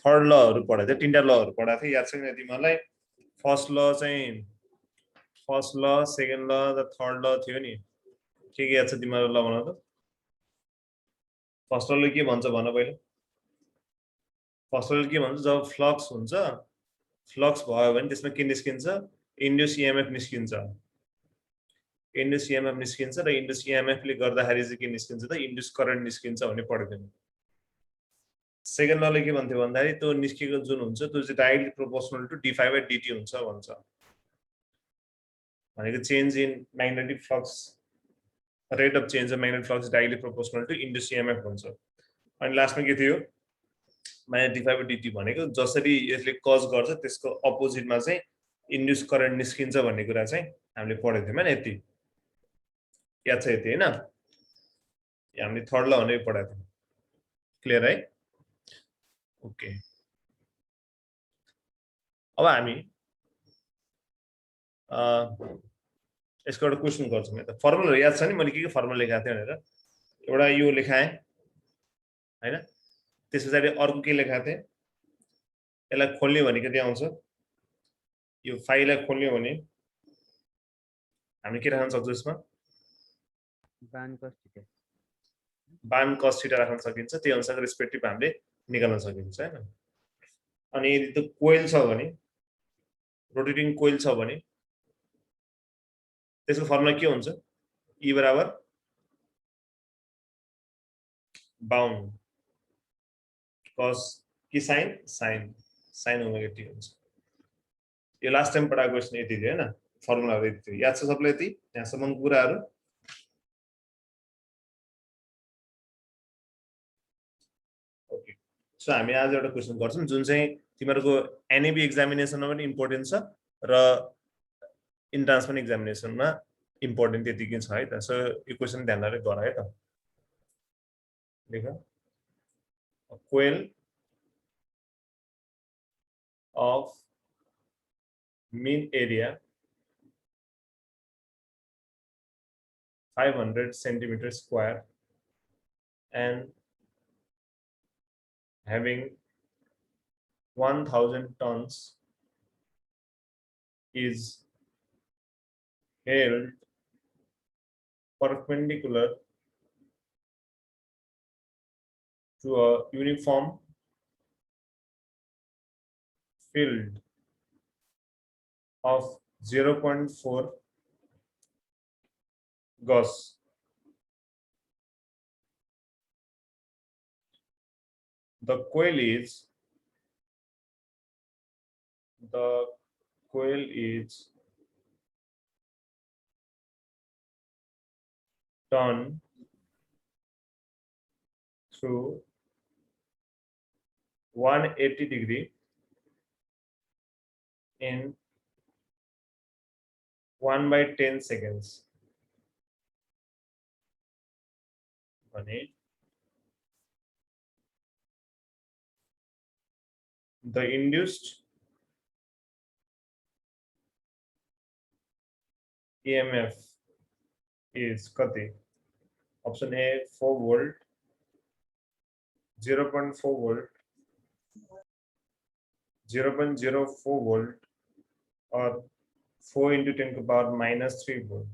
Third लहरु पढाएको थिए, तीनटा लहरु पढाएको थिए, याद छ कि तिमीहरुलाई? फर्स्ट ल चाहिँ फर्स्ट ल, सेकेन्ड ल र थर्ड ल थियो नि, के याद छ तिमीहरु? ल भन त। फर्स्ट लले के भन्छ भन पहिले। फर्स्ट लले के भन्छ? जब फ्लक्स हुन्छ, फ्लक्स भयो भने त्यसमा के निस्किन्छ? इन्ड्युस ईएमएफ निस्किन्छ। इन्ड्युस ईएमएफ निस्किन्छ र इन्ड्युस ईएमएफ ले गर्दाखेरि चाहिँ के निस्किन्छ त? इन्ड्युस करन्ट निस्किन्छ भन्ने पढेको थियौ। सेकेन्ड लले के भन्थ्यो भन्दाखेरि त्यो निस्केको जुन हुन्छ त्यो चाहिँ डाइरेक्टली प्रोपोर्सनल टु d5/dt हुन्छ भन्छ। भनेको change in magnetic flux, rate of change of magnetic flux directly proportional to induce EMF भन्छ। अनि लास्टमा के थियो? माइनस d5/dt भनेको जसरी यसले कज गर्छ त्यसको अपोजिटमा चाहिँ इन्ड्युस करन्ट निस्किन्छ भन्ने कुरा चाहिँ हामीले पढेको थियौँ हैन? यति याद छ? यति हैन? हामीले थर्ड ल भनेर पढाएको थियौँ। क्लियर है? ओके। अब हामी यसको एउटा क्वेशन गर्छौँ। यता फर्मुला याद छ नि मैले के फर्मुला लेखेको थिएँ भनेर? एउटा यो लेखाएँ हैन? त्यसपछि अर्को के लेखाएको थिएँ? यसलाई खोल्ने भनेको के आउँछ? यो फाइललाई खोल्ने भने हामी के राख्न सक्छौँ यसमा? बान कस थीटा राख्न सकिन्छ। त्यही अनुसार रेस्पेक्टिभ हामीले निकाल्न सकिन्छ हैन? अनि यदि त्यो कोइल छ भने, रोटेटिङ कोइल छ भने त्यसको फर्मुला के हुन्छ? E बराबर बाउन्ड cos कि sin ओमेगा t हुन्छ। यो लास्ट टाइम पढाएको क्वेशन यति थियो हैन? फर्मुला यति थियो। याद छ सबैलाई यति? यहाँसम्मको कुराहरु? ओके। सो हामी आज एउटा क्वेशन गर्छौं जुन चाहिँ तिमीहरुको एनएबी एक्जामिनेसनमा पनि इम्पोर्टेन्ट छ र इन्ट्रान्स पनि एक्जामिनेसनमा इम्पोर्टेन्ट त्यतिकै छ है त। सो यो क्वेशन ध्यान दिएर गर है त। लेख a coil of mean area 500 centimeters square and having 1000 tons is held perpendicular to a uniform field of 0.4 Gauss. The coil is turned through 180 degree in 1/10 seconds. The induced EMF is kati? Option A 4 volt, 0.4 volt, 0.04 volt, or 4 into 10 to the power minus 3 volt.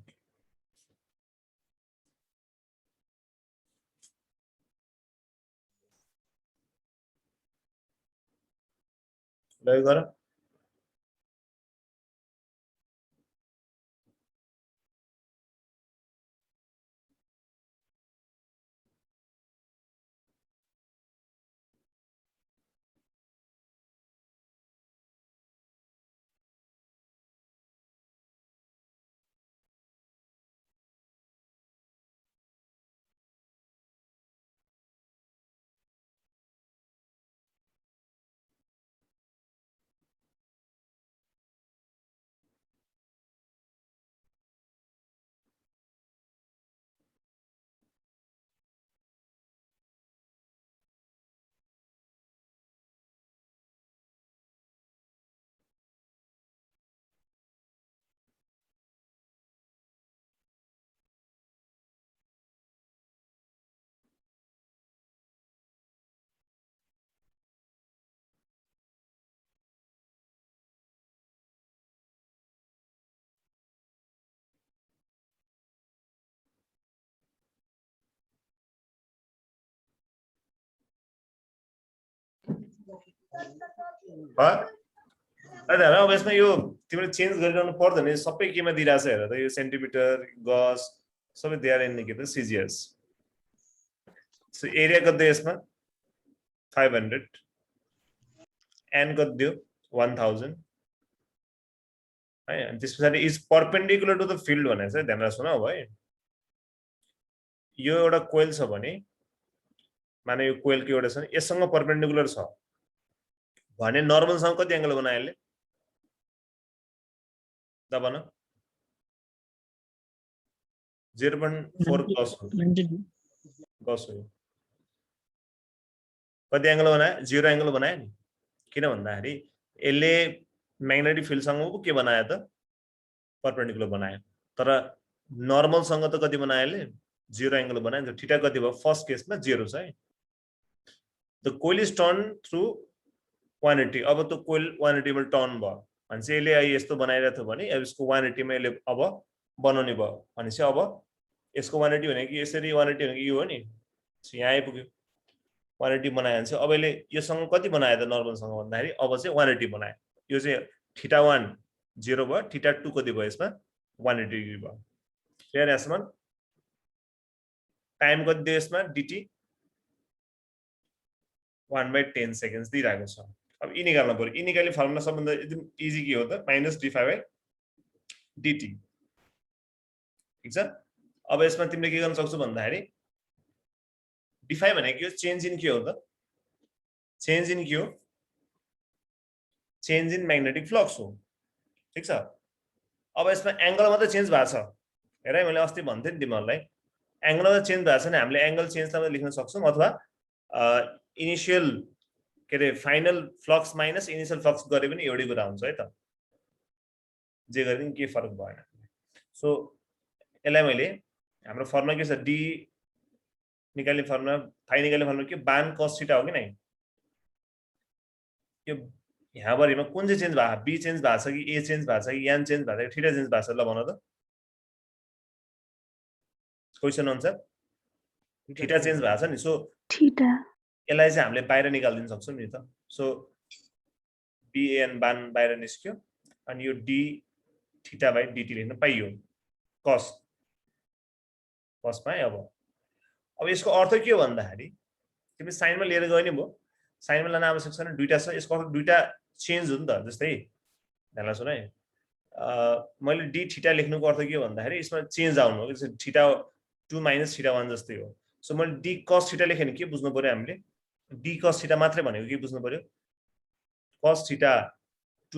Like that? अब यसमा यो तिमीले change गरिरहनु पर्दैन सबै केमा दिइराछ हेर त यो सेन्टिमिटर गज सबै they are indicated CGS so area कति यसमा 500 एन कति दियो 1000 है अनि त्यसपछि is perpendicular to the field भनेको चाहिँ ध्यान राख्नु न है यो एउटा कोइल छ भने माने यो कोइल को एउटा छ यससँग परपेन्डिकुलर छ भने नर्मल सँग कति एंगल बनायो यसले दबाउन 0.4 cos हो cos हो कति एंगल बनायो 0 एंगल बनायो नि किन भन्दाखेरि यसले म्याग्नेटिक फिल्ड सँग के बनायो त परपेन्डिकुलर बनायो तर नर्मल सँग त कति बनायो यसले 0 एंगल बनायो थीटा कति भयो फर्स्ट केसमा 0 छ है the coil is turn through 180 अब त कोइल 180 मा टर्न भयो अनि चाहिँ यसले यस्तो बनाइरहेको थियो भने अब यसको 180 मा यसले अब बनाउने भयो अनि चाहिँ अब यसको 180 भने कि यसरी 180 भने कि यो हो नि यहाँ आइपुग्यो 180 बनायो भने चाहिँ अब यसले योसँग कति बनायो त नर्मल सँग भन्दाखेरि अब चाहिँ 180 बनायो यो चाहिँ थीटा 1 0 भयो थीटा 2 कति भयो यसमा 180 डिग्री भयो क्लियर यसमा टाइम कति दियो यसमा dt 1/10 सेकेन्ड्स दिइरहेको छ अब यी निकाल्नु पर्यो यी निकाल्ने फर्मुला सबभन्दा एकदम इजी के हो त -d5/dt ठीक छ अब यसमा तिमीले के गर्न सक्छौ भन्दाखेरि d5 भनेको के हो चेन्ज इन के हो त चेन्ज इन के हो चेन्ज इन म्याग्नेटिक फ्लक्स हो ठीक छ अब यसमा एंगल मात्र चेन्ज भएको छ हेर है मैले अस्ति भन्थे नि तिमीहरुलाई एंगल मात्र चेन्ज भएको छ नि हामीले एंगल चेन्ज त लेख्न सक्छौं अथवा इनिशियल के रे final flux minus initial flux गरे पनि एउटै कुरा हुन्छ है त जे गरे पनि के फरक भएन सो यसलाई मैले हाम्रो फर्मुला के छ d निकाल्ने फर्मुला फाइ निकाल्ने फर्मुला के बान cos थीटा हो कि नै यो यहाँ भरिमा कुन चाहिँ चेन्ज भएको बी चेन्ज भएको छ कि ए चेन्ज भएको छ कि एन चेन्ज भएको छ कि थीटा चेन्ज भएको छ ल भन त क्वेशन अनुसार थीटा चेन्ज भएको छ नि सो थीटा यसलाई चाहिँ हामीले बाहिर निकाल्दिन सक्छौं नि त सो bn बान बाहिर निस्क्यो अनि यो d थीटा बाइ dt लेख्न पाइयो cos पाए अब यसको अर्थ के हो भन्दाखेरि तिमी साइनमा लिएर गयो नि भो साइनमा लान आवश्यक छैन दुईटा छ यसको अर्थ दुईटा चेन्ज हो नि त जस्तै ध्यान सुन है मैले d थीटा लेख्नुको अर्थ के हो भन्दाखेरि यसमा चेन्ज आउनु हो थीटा 2 माइनस थीटा 1 जस्तै हो सो मैले d cos थीटा लेखे नि के बुझ्नु पर्यो हामीले d cos थीटा मात्रै भनेको के बुझ्नु पर्यो cos theta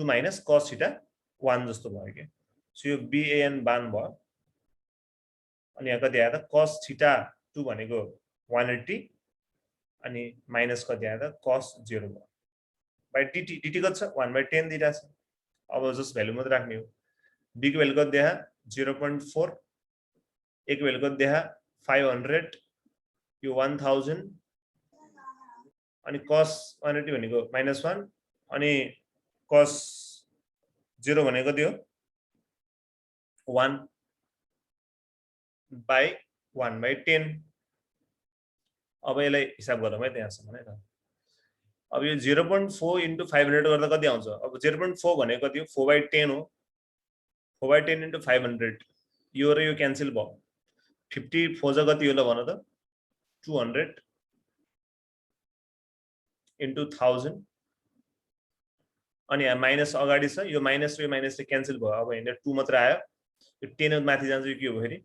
2 minus cos theta 1 जस्तो भयो के सो यो ban बान भयो अनि यहाँ कति आयो त cos थीटा 2 भनेको 180 अनि माइनस कति आयो त cos 0 भयो बाइ dt dt कति छ 1/10 दिइरा छ अब जस्ट भ्यालु मात्र राख्ने हो b को भ्यालु कति देखा 0.4 a को भ्यालु कति देखा 500 यो 1000 अनि cos 180 भनेको -1 अनि cos 0 भनेको कति हो 1 by 1/10 अब यसलाई हिसाब गरौँ है त्यहाँसम्म है त अब यो 0.4 into 500 गर्दा कति आउँछ अब 0.4 भनेको कति हो 4/10 हो 4/10 into 500 यो र यो क्यान्सल भयो 54 जा कति हो ल भन त 200 into 1000 अनि यहाँ माइनस अगाडि छ यो माइनस र यो माइनस चाहिँ क्यान्सल भयो अब यहाँ 2 मात्र आयो यो 10 माथि जान्छ यो के हो फेरि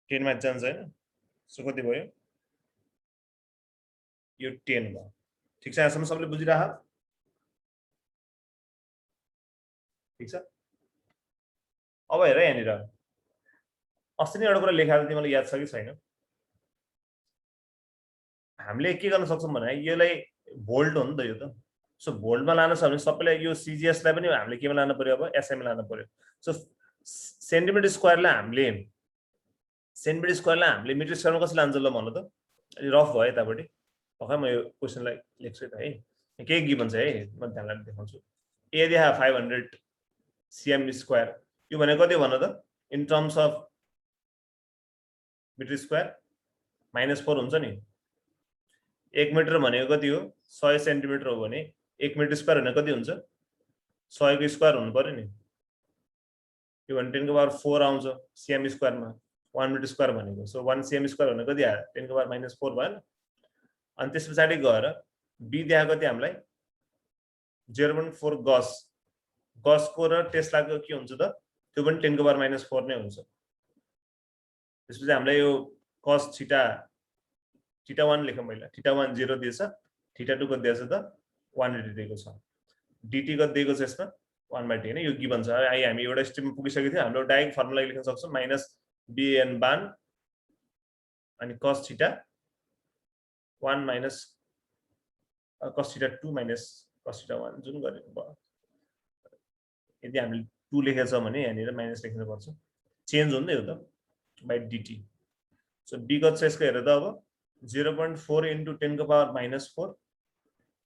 10 माथि जान्छ हैन सो कति भयो यो 10 भयो ठीक छ यहाँसम्म सबले बुझिराख ठीक छ अब हेर यहाँनिर अस्ति नै एउटा कुरा लेखाएको तिमीलाई याद छ कि छैन हामीले के गर्न सक्छौं भने यसलाई भोल्ट हो नि त यो त सो भोल्टमा लान छ भने सबैलाई यो सीजीएस लाई पनि हामीले केमा लान पर्यो अब एसआई मा लान पर्यो सो सेन्टिमिटर स्क्वायरलाई हामीले मिटर स्क्वायरमा कसरी लान्छ ल भन त अलि रफ भयो यतापट्टि भर्खर म यो क्वेशनलाई लेख्छु त है के गिभन छ है म ध्यानले देखाउँछु ए देखा 500 cm स्क्वायर यो भनेको कति भन त in terms of metre square -4 हुन्छ नि 1 मिटर भनेको कति हो 100 सेन्टिमिटर हो भने 1 मिटर स्क्वायर भने कति हुन्छ 100 को स्क्वायर हुनु पर्यो नि यो भने 10 को पावर 4 आउँछ cm स्क्वायरमा 1 मिटर स्क्वायर भनेको सो 1 cm स्क्वायर भने कति आयो 10 को पावर -4 भएन अनि त्यसपछि गएर b दिएको कति हामीलाई 0.4 गस गसको र टेस्लाको के हुन्छ त त्यो पनि 10 को पावर -4 नै हुन्छ त्यसपछि हामीलाई यो cos थीटा थीटा 1 लेखौँ पहिला थीटा 1 0 दिएछ थीटा 2 कति दिएछ त 180 दिएको छ dt कति दिएको छ यसमा 1/t हैन यो गिवन छ आई हामी एउटा स्टेपमा पुगिसकेको थियो हाम्रो डाइरेक्ट फर्मुला लेख्न सक्छौं माइनस bn बान अनि cos theta 1 minus cos theta 2 minus cos theta 1 जुन गरेको भयो यदि हामीले 2 लेखेको छ भने यहाँनिर माइनस लेख्नु पर्छ चेन्ज हुन्छ यो त by dt सो b कति छ यसको हेर त अब 0.4 into 10 को पावर -4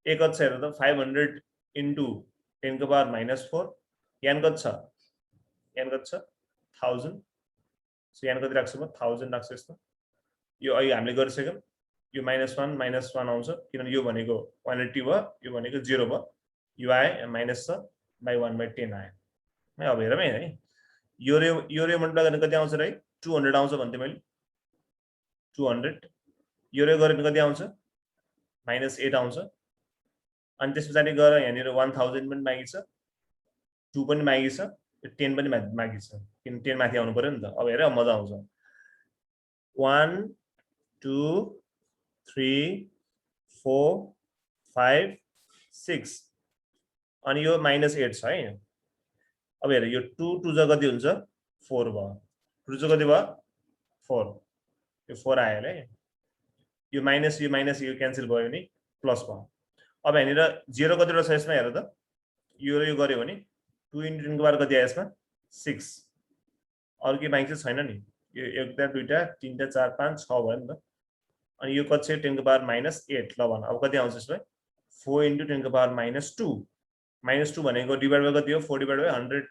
a कति छ हेर त 500 into 10 को पावर -4 n कति छ n कति छ 1000 सो n कति राख्छु म 1000 राख्छु यसमा यो अहिले हामीले गरिसक्यौं यो -1 आउँछ किनभने यो भनेको 180 भयो यो भनेको 0 भयो यो आए माइनस छ by 1/10 आयो अब हेरौँ है यो रे मल्टिप्लाई गर्ने कति आउँछ र 200 आउँछ भन्थे मैले 200 यो रे गरेर कति आउँछ -8 आउँछ अनि त्यसपछि गएर यहाँनिर 1000 पनि मागी छ 2 पनि मागी छ 10 पनि मागी छ किन 10 माथि आउनु पर्यो नि त अब हेर मजा आउँछ 1 2 3 4 5 6 अनि यो -8 छ है अब हेर यो 2 2 जा कति हुन्छ 4 भयो 2 जा कति भयो 4 यो 4 आयो है यो माइनस यो क्यान्सल भयो नि प्लस भयो अब यहाँनिर 0 कतिवटा छ यसमा हेर त यो र यो गर्यो भने 2 into 10 को पावर कति आयो यसमा 6 अरु के बाँकी छैन नि यो एउटा दुईटा तीनटा चार पाँच 6 भयो नि त अनि यो कति छ 10 को पावर -8 ल भन अब कति आउँछ यसमा 4 into 10 को पावर -2 -2 भनेको डिभाइड बाइ कति हो 4 डिभाइड बाइ 100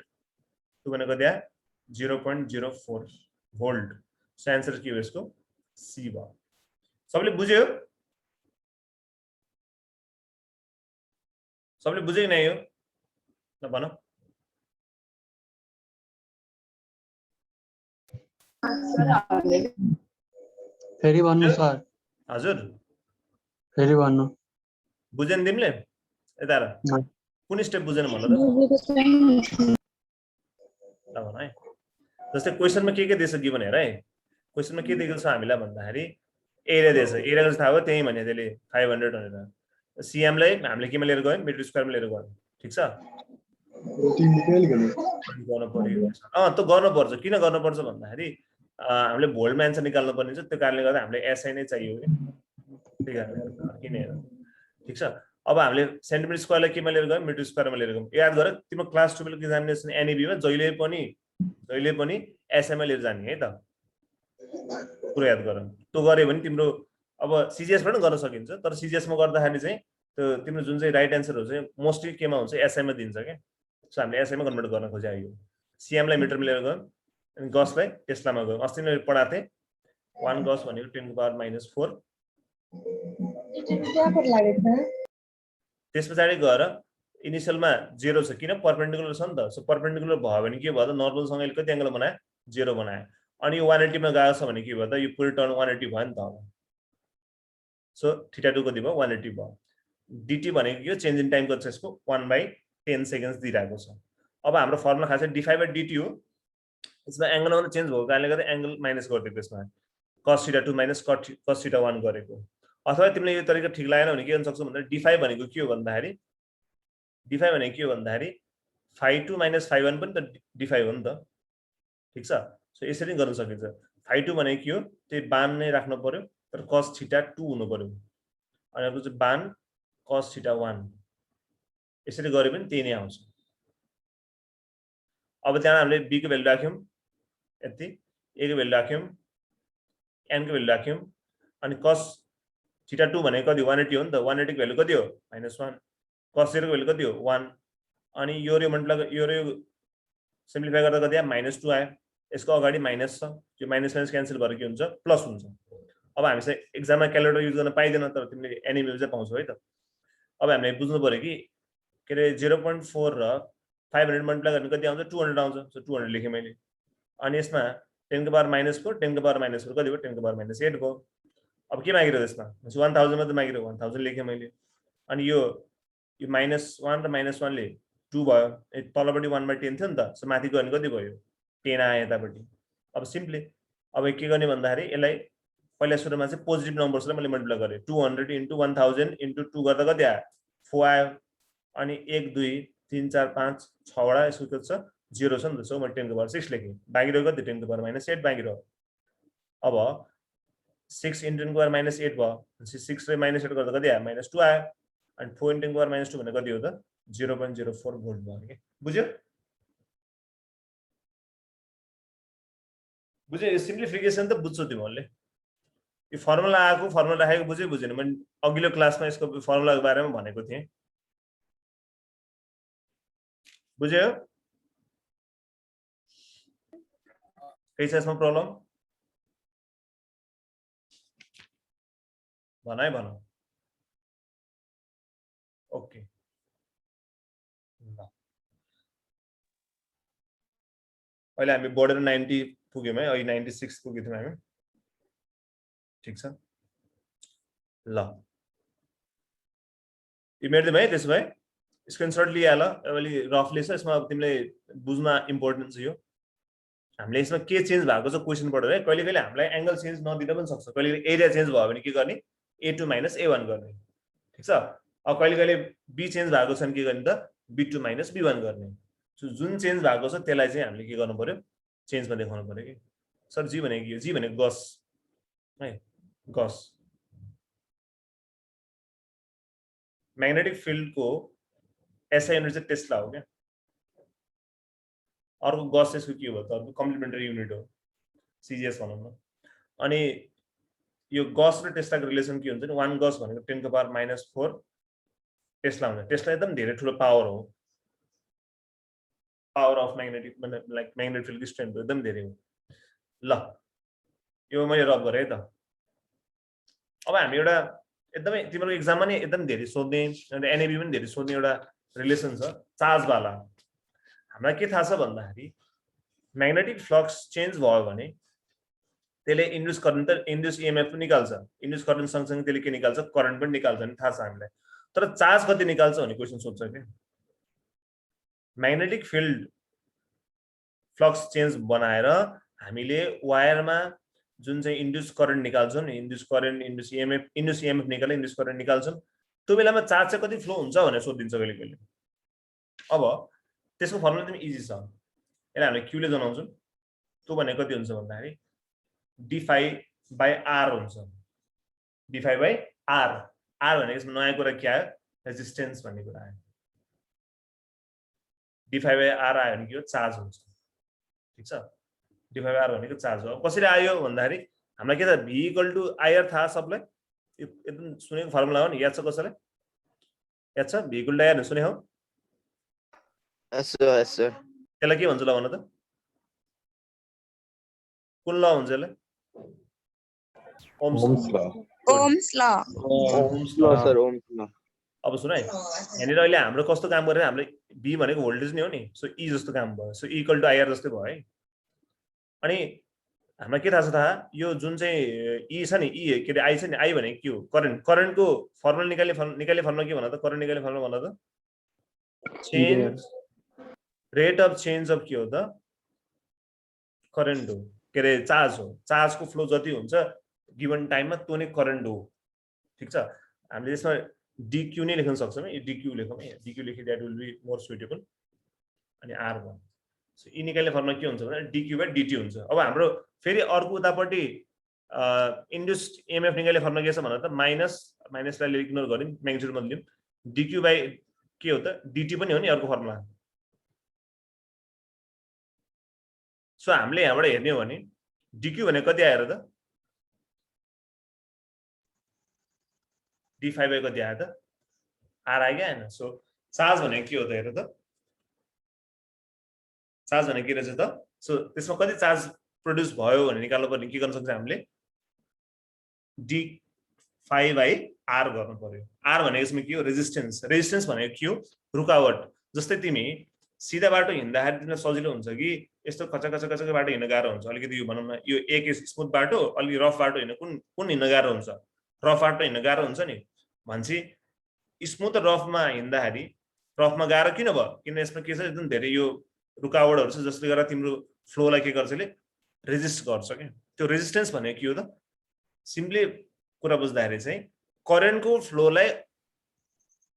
2 भनेको कति आयो 0.04 भोल्ट सो आन्सर के हो यसको सी भयो सबले बुझ्यो सबले बुझ्यो कि नै यो ल भन फेरि भन्नु सर हजुर फेरि भन्नु बुझेन तिमीले यता र कुन स्टेप बुझेन भन त ल भन है जस्तै क्वेशनमा के दिएछ गिभन हेर है क्वेशनमा के दिएको छ हामीलाई भन्दाखेरि एरिया दिएछ एरिया चाहिँ थाहा हो त्यही भने त्यसले 500 भनेर सीएम लाई हामीले केमा लिएर गयौं मिटर स्क्वायरमा लिएर गयौं ठीक छ गर्न पर्यो त गर्न पर्छ किन गर्न पर्छ भन्दाखेरि हामीले भोल्टमा आन्सर निकाल्नु पर्ने छ त्यो कारणले गर्दा हामीले एसआई नै चाहियो के त्यही कारणले किन हेर ठीक छ अब हामीले सेन्टिमिटर स्क्वायरलाई केमा लिएर गयौं मिटर स्क्वायरमा लिएर गयौं याद गर तिम्रो क्लास 12 को एक्जामिनेसन एनईबी मा जहिले पनि एसआई मा लिएर जाने है त पुरा याद गर त्यो गरे भने तिम्रो अब सीजीएस बाट गर्न सकिन्छ तर सीजीएस मा गर्दाखेरि चाहिँ त्यो तिम्रो जुन चाहिँ राइट आन्सर हो चाहिँ मोस्टली केमा हुन्छ एसआई मा दिन्छ के सो हामीले एसआई मा कन्भर्ट गर्न खोजे आयो सीएम लाई मिटरमा लिएर गयौं अनि गस लाई टेस्लामा गयौं अस्ति नै पढाथे 1 गस भनेको 10 को पावर -4 त्यसपछि गएर इनिशियलमा 0 छ किन परपेन्डिकुलर छ नि त सो परपेन्डिकुलर भयो भने के भयो त नर्मल सँग कति एंगल बनायो 0 बनायो अनि यो 180 मा गएको छ भने के भयो त यो फुल टर्न 180 भयो नि त अब सो थीटा 2 कति भयो 180 भयो dt भनेको के हो चेन्ज इन टाइम कति छ यसको 1/10 सेकेन्ड्स दिइराको छ अब हाम्रो फर्मुला खासै d5/dt हो यसमा एंगल मात्र चेन्ज भएको कारणले गर्दा एंगल माइनस गरिदिएको यसमा cos theta 2 minus cos theta 1 गरेको अथवा तिमीले यो तरिका ठीक लागेन भने के गर्न सक्छौ भन्दा d5 भनेको के हो भन्दाखेरि d5 भनेको के हो भन्दाखेरि phi2 माइनस phi1 पनि त d5 हो नि त ठीक छ सो यसरी गर्न सकिन्छ phi2 भनेको के हो त्यही बान नै राख्नु पर्यो तर cos थीटा 2 हुनु पर्यो अनि अर्को चाहिँ बान cos थीटा 1 यसरी गरे पनि त्यही नै आउँछ अब त्यहाँ हामीले b को भ्यालु राख्यौं यति a को भ्यालु राख्यौं n को भ्यालु राख्यौं अनि cos थीटा 2 भनेको कति 180 हो नि त 180 को भ्यालु कति हो -1 cos 0 को भ्यालु कति हो 1 अनि यो रे मल्टिप्लाई यो रे सिम्प्लिफाई गर्दा कति आयो -2 आयो यसको अगाडि माइनस छ यो माइनस माइनस क्यान्सल भएर के हुन्छ प्लस हुन्छ अब हामीसँग एक्जाममा क्यालकुलेटर युज गर्न पाइदैन तर तिमीले एनिमेल चाहिँ पाउँछौ है त। अब हामीले बुझ्नु पर्यो कि के अरे 0.4 र 500 मल्टिप्लाई गर्ने कति आउँछ 200 आउँछ। सो 200 लेखेँ मैले। अनि यसमा 10 को पावर -4 10 को पावर -4 कति भयो 10 को पावर -8 भयो। अब के मागिरो त्यसमा 1000 मात्र मागिरो 1000 लेखेँ मैले। अनि यो -1 र -1 ले 2 भयो। तलपट्टि 1/10 थियो नि त। सो माथि गर्ने कति भयो 10 आयो यतापट्टि। अब सिम्पली अब के गर्ने भन्दाखेरि यसलाई पहिला सुरुमा चाहिँ पोजिटिभ नम्बर्सलाई मैले मल्टिप्लाई गरेँ 200 × 1000 × 2 गर्दा कति आयो 4 आयो। अनि 1 2 3 4 5 6 वटा यसको कति छ 0 छ नि त। सो मैले 10 को पावर 6 लेखेँ। बाँकी रह्यो कति 10 को पावर -8 बाँकी रह्यो। अब 6 × 10 को पावर -8 भयो। 6 र -8 गर्दा कति आयो -2 आयो। अनि 4 × 10 को पावर -2 भने कति हो त 0.04 भोल्ट भयो के। बुझ्यो बुझ्यो यो सिम्प्लिफिकेसन त बुझ्छौ तिमीहरूले। यो फर्मुला आएको फर्मुला राखेको बुझ्यो बुझेन। मैले अघिल्लो क्लासमा यसको फर्मुलाको बारेमा भनेको थिएँ। बुझ्यो केही छ यसमा प्रब्लम भन है भन। ओके ल अहिले हामी बढेर 90 पुग्यौँ है। अहिले 96 पुगेको थियौँ हामी। ठिक छ ल यो मेट्दिउँ है। त्यसो भए स्क्रिनसट लिइहाल। अलि रफली छ यसमा तिमीले बुझ्न इम्पोर्टेन्ट छ यो। हामीले यसमा के चेन्ज भएको छ क्वेसन पढेर है। कहिले कहिले हामीलाई एंगल चेन्ज नदिँदा पनि सक्छ। कहिले एरिया चेन्ज भयो भने के गर्ने A2 - A1 गर्ने। ठिक छ। अब कहिले कहिले B चेन्ज भएको छ भने के गर्ने त B2 - B1 गर्ने। सो जुन चेन्ज भएको छ त्यसलाई चाहिँ हामीले के गर्नु पर्यो चेन्जमा देखाउनु पर्यो कि। सर जी भनेको के हो जी भनेको गस है। गस म्याग्नेटिक फिल्डको एसआई युनिट चाहिँ टेस्ला हो क्या। अर्को गस यसको के हो त अर्को कम्प्लिमेन्टरी युनिट हो सिजिएस भनौँ न। अनि यो गस र टेस्लाको रिलेसन के हुन्छ नि 1 गस भनेको 10 को पावर -4 टेस्ला हुन्छ। टेस्ला एकदम धेरै ठुलो पावर हो। Power of magnetic like magnetic फिल्डको स्ट्रेन्थ एकदम धेरै हो। ल यो मैले रब गरेँ है त। अब हामी एउटा एकदमै तिम्रो एक्जाममा नि एकदम धेरै सोध्ने अनि एनएबी पनि धेरै सोध्ने एउटा रिलेसन छ चार्जवाला। हामीलाई के थाहा छ भन्दाखेरि म्याग्नेटिक फ्लक्स चेन्ज भयो भने त्यसले इन्ड्युस करेन्ट त इन्ड्युस इएमएफ पनि निकाल्छ। इन्ड्युस करेन्ट सँगसँगै त्यसले के निकाल्छ करेन्ट पनि निकाल्छ नि थाहा छ हामीलाई। तर चार्ज कति निकाल्छ भन्ने क्वेसन सोध्छ के। म्याग्नेटिक फिल्ड फ्लक्स चेन्ज बनाएर हामीले वायरमा जुन चाहिँ इन्ड्युस करेन्ट निकाल्छौँ नि इन्ड्युस करेन्ट इन्ड्युस इएमएफ निकाल्दा इन्ड्युस करेन्ट निकाल्छौँ त्यो बेलामा चार्ज चाहिँ कति फ्लो हुन्छ भनेर सोधिन्छ कहिले कहिले। अब त्यसको फर्मुला पनि इजी छ। यसलाई हामीले क्यूले जनाउँछौँ। त्यो भनेको कति हुन्छ भन्दाखेरि d∅/r हुन्छ। d∅/r r भनेको यसमा नयाँ कुरा के आयो रेजिस्टेन्स भन्ने कुरा आयो। d∅/r आयो भने के हो चार्ज हुन्छ। ठिक छ। d∅/r भनेको चार्ज हो। कसरी आयो भन्दाखेरि हामीलाई के त v = ir थाहा सबलाई एकदम सुनेको फर्मुला हो नि याद छ कसैलाई याद छ v = ir सुने हो यस सर त्यसलाई के भन्छ ल भन त कुन ल हुन्छ यसलाई ओम्स ल। ओम्स ल सर ओम्स ल। अब सुन है यहाँनिर अहिले हाम्रो कस्तो काम गरेर हामीले b भनेको भोल्टेज नै हो नि। सो e जस्तो काम भयो। सो e = ir जस्तै भयो है। अनि हामीलाई के थाहा छ थाहा यो जुन चाहिँ e छ नि e के अरे i छ नि i भनेको के हो करेन्ट। करेन्टको फर्मुला निकाल्ने फर्मुला के भन त करेन्ट निकाल्ने फर्मुला भन त change rate of change of के हो त करेन्ट हो के अरे चार्ज हो। चार्जको फ्लो जति हुन्छ गिवन टाइममा त्यो नै करेन्ट हो। ठिक छ। हामीले यसमा dq नै लेख्न सक्छौँ है dq लेखौँ है dq लेखे that will be more suitable. अनि r भयो। सो e निकाल्ने फर्मुला के हुन्छ भने dq/dt हुन्छ। अब हाम्रो फेरि अर्को उतापट्टि इन्ड्युस्ड इएमएफ निकाल्ने फर्मुला के छ भन्दा त माइनसलाई इग्नोर गर्यौँ म्याग्निट्युड बदल्यौँ dq/ के हो त dt पनि हो नि अर्को फर्मुला। सो हामीले यहाँबाट हेर्ने हो भने dq भनेको कति आएर त d∅/ कति आयो त r आयो क्या हैन। सो चार्ज भनेको के हो त हेर त चार्ज भनेको के रहेछ त सो त्यसमा कति चार्ज प्रोड्युस भयो भनेर निकाल्नु पर्ने के गर्न सक्छ हामीले डी फाई बाई आर गर्नु पर्यो। आर भनेको यसमा के हो रेजिस्टेन्स, रेजिस्टेन्स भनेको के हो रुकावट। जस्तै तिमी सिधा बाटो हिँड्दाखेरि तिमीलाई सजिलो हुन्छ कि यस्तो कच्चा कच्चा कच्चा बाटो हिँड्न गाह्रो हुन्छ, अलिकति यो भनौँ न यो एक स्मुथ बाटो अलि रफ बाटो हिँड्न कुन हिँड्न गाह्रो हुन्छ, रफ बाटो हिँड्न गाह्रो हुन्छ नि भन्छ। स्मुथ रफमा हिँड्दाखेरि रफमा गाह्रो किन भयो, किन यसमा के छ एकदम धेरै यो रुकावटहरू छ जसले गर्दा तिम्रो फ्लोलाई के गर्छ ले रेजिस्ट गर्छ के। त्यो रेजिस्टेन्स भनेको के हो त, सिम्पली कुरा बुझ्दाखेरि चाहिँ करेन्टको फ्लोलाई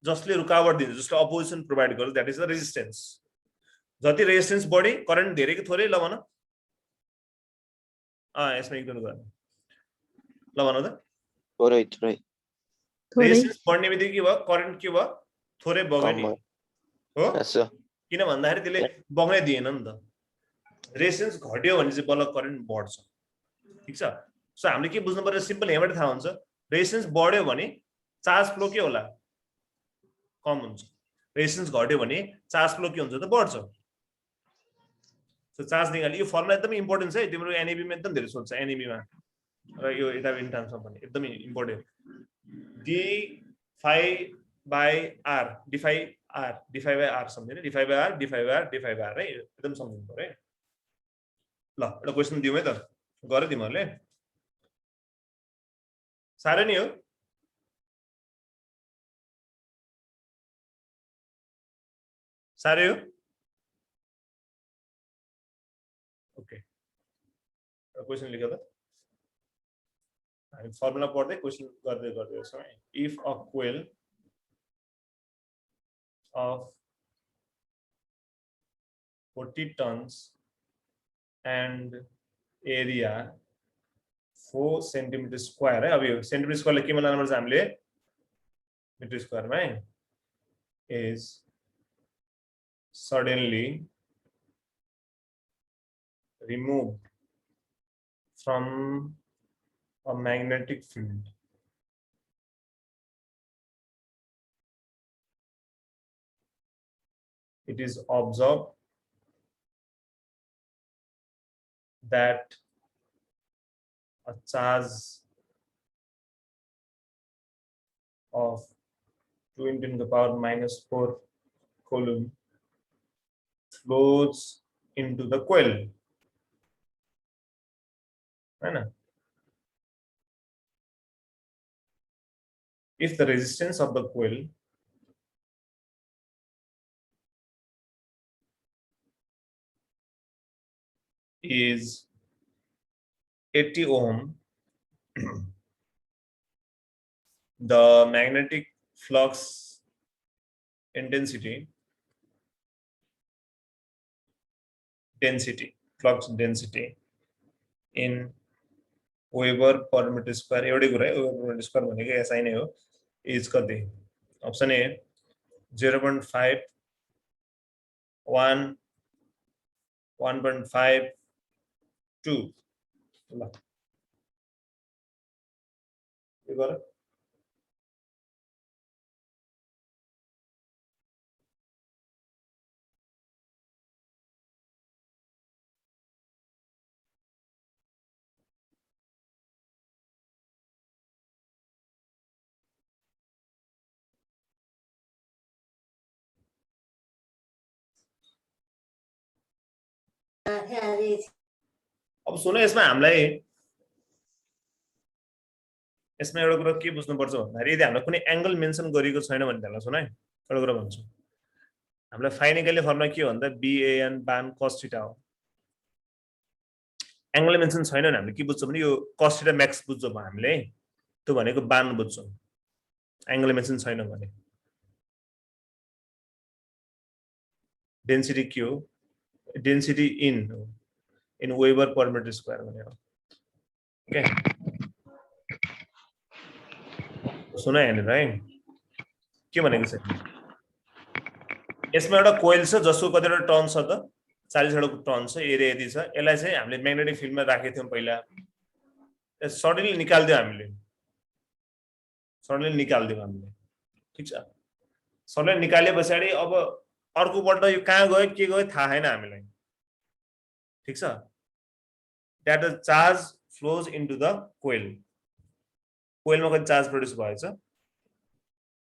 जसले रुकावट दिन्छ, जसले अपोजिसन प्रोभाइड गर्छ, द्याट इज द रेजिस्टेन्स। जति रेजिस्टेन्स बढी करेन्ट धेरै कि थोरै ल भन, यसमा इग्नोर गर्नु ल भन त, थोरै थोरै रेजिस्टेन्स बढ्ने बित्तिकै के भयो करेन्ट के भयो थोरै बग्यो नि हो, किन भन्दाखेरि त्यसले बग्नै दिएन नि त। रेजिस्टेन्स घट्यो भने चाहिँ बल्ल करेन्ट बढ्छ, ठिक छ। सो हामीले के बुझ्नु पर्यो, सिम्पल यहाँबाट थाहा हुन्छ रेजिस्टेन्स बढ्यो भने चार्ज फ्लो के होला कम हुन्छ, रेजिस्टेन्स घट्यो भने चार्ज फ्लो के हुन्छ त बढ्छ। सो चार्ज निकाल्ने यो फर्मुला एकदमै इम्पोर्टेन्ट छ है, तिम्रो एनएबीमा एकदम धेरै सोध्छ एनएबीमा र यो यता इन्ट्रान्समा पनि एकदमै important. D phi by R, d phi by R सम्झिने, d phi by R, d phi by R, d phi by R है, एकदम सम्झिनु पर्यो है। ल एउटा क्वेसन दिउँ है त, गऱ्यो तिमीहरूले, साह्रै नै हो। साह्रै हो, ओके क्वेसन लेख त, हामी फर्मुला पढ्दै क्वेसन गर्दै गर्दै छौँ है। If a coil of 40 tons and area 4 centimeter square है। अब यो सेन्टिमिटर स्क्वायरलाई केमा लानु पर्छ हामीले मिटर स्क्वायरमा है। is suddenly removed from a magnetic field, it is observed that a charge of 2 × 10⁻⁴ coulomb flows into the coil, है ना। If the resistance of the coil is 80 ohm, the magnetic flux intensity flux density in Weber per meter square, एउटै कुरा है, Weber per meter square भनेको SI नै हो, is कति, option A 0.5 1 1.5 2 ल यो गर। अब सुन, यसमा हामीलाई यसमा एउटा कुरा के बुझ्नुपर्छ भन्दाखेरि यदि हामीलाई कुनै एंगल मेन्सन गरेको छैन भने त्यसलाई सुन है, एउटा कुरा भन्छु, हामीलाई फाइ निकाल्ने फर्मुला के हो भन्दा BAN बान cos थीटा हो। एंगल मेन्सन छैन भने हामीले के बुझ्छौँ भने यो cos थीटा म्याक्स बुझ्छौँ हामीले, त्यो भनेको बान बुझ्छौँ एंगल मेन्सन छैन भने। डेन्सिटी के हो, density in weber per metre square भनेको, ओके सुन यहाँनिर है के भनेको छ। यसमा एउटा कोइल छ जसको कतिवटा टर्न छ त 40 वटा टर्न छ, एरिया यति छ, यसलाई चाहिँ हामीले म्याग्नेटिक फिल्डमा राखेको थियौँ पहिला, सडनली निकाल्दियो हामीले, ठिक छ। सडनली निकाले पछाडि अब अर्को पल्ट यो कहाँ गयो के गयो थाहा छैन हामीलाई, ठिक छ। That the charge flows into the coil, कोइलमा कति चार्ज प्रोड्युस भएछ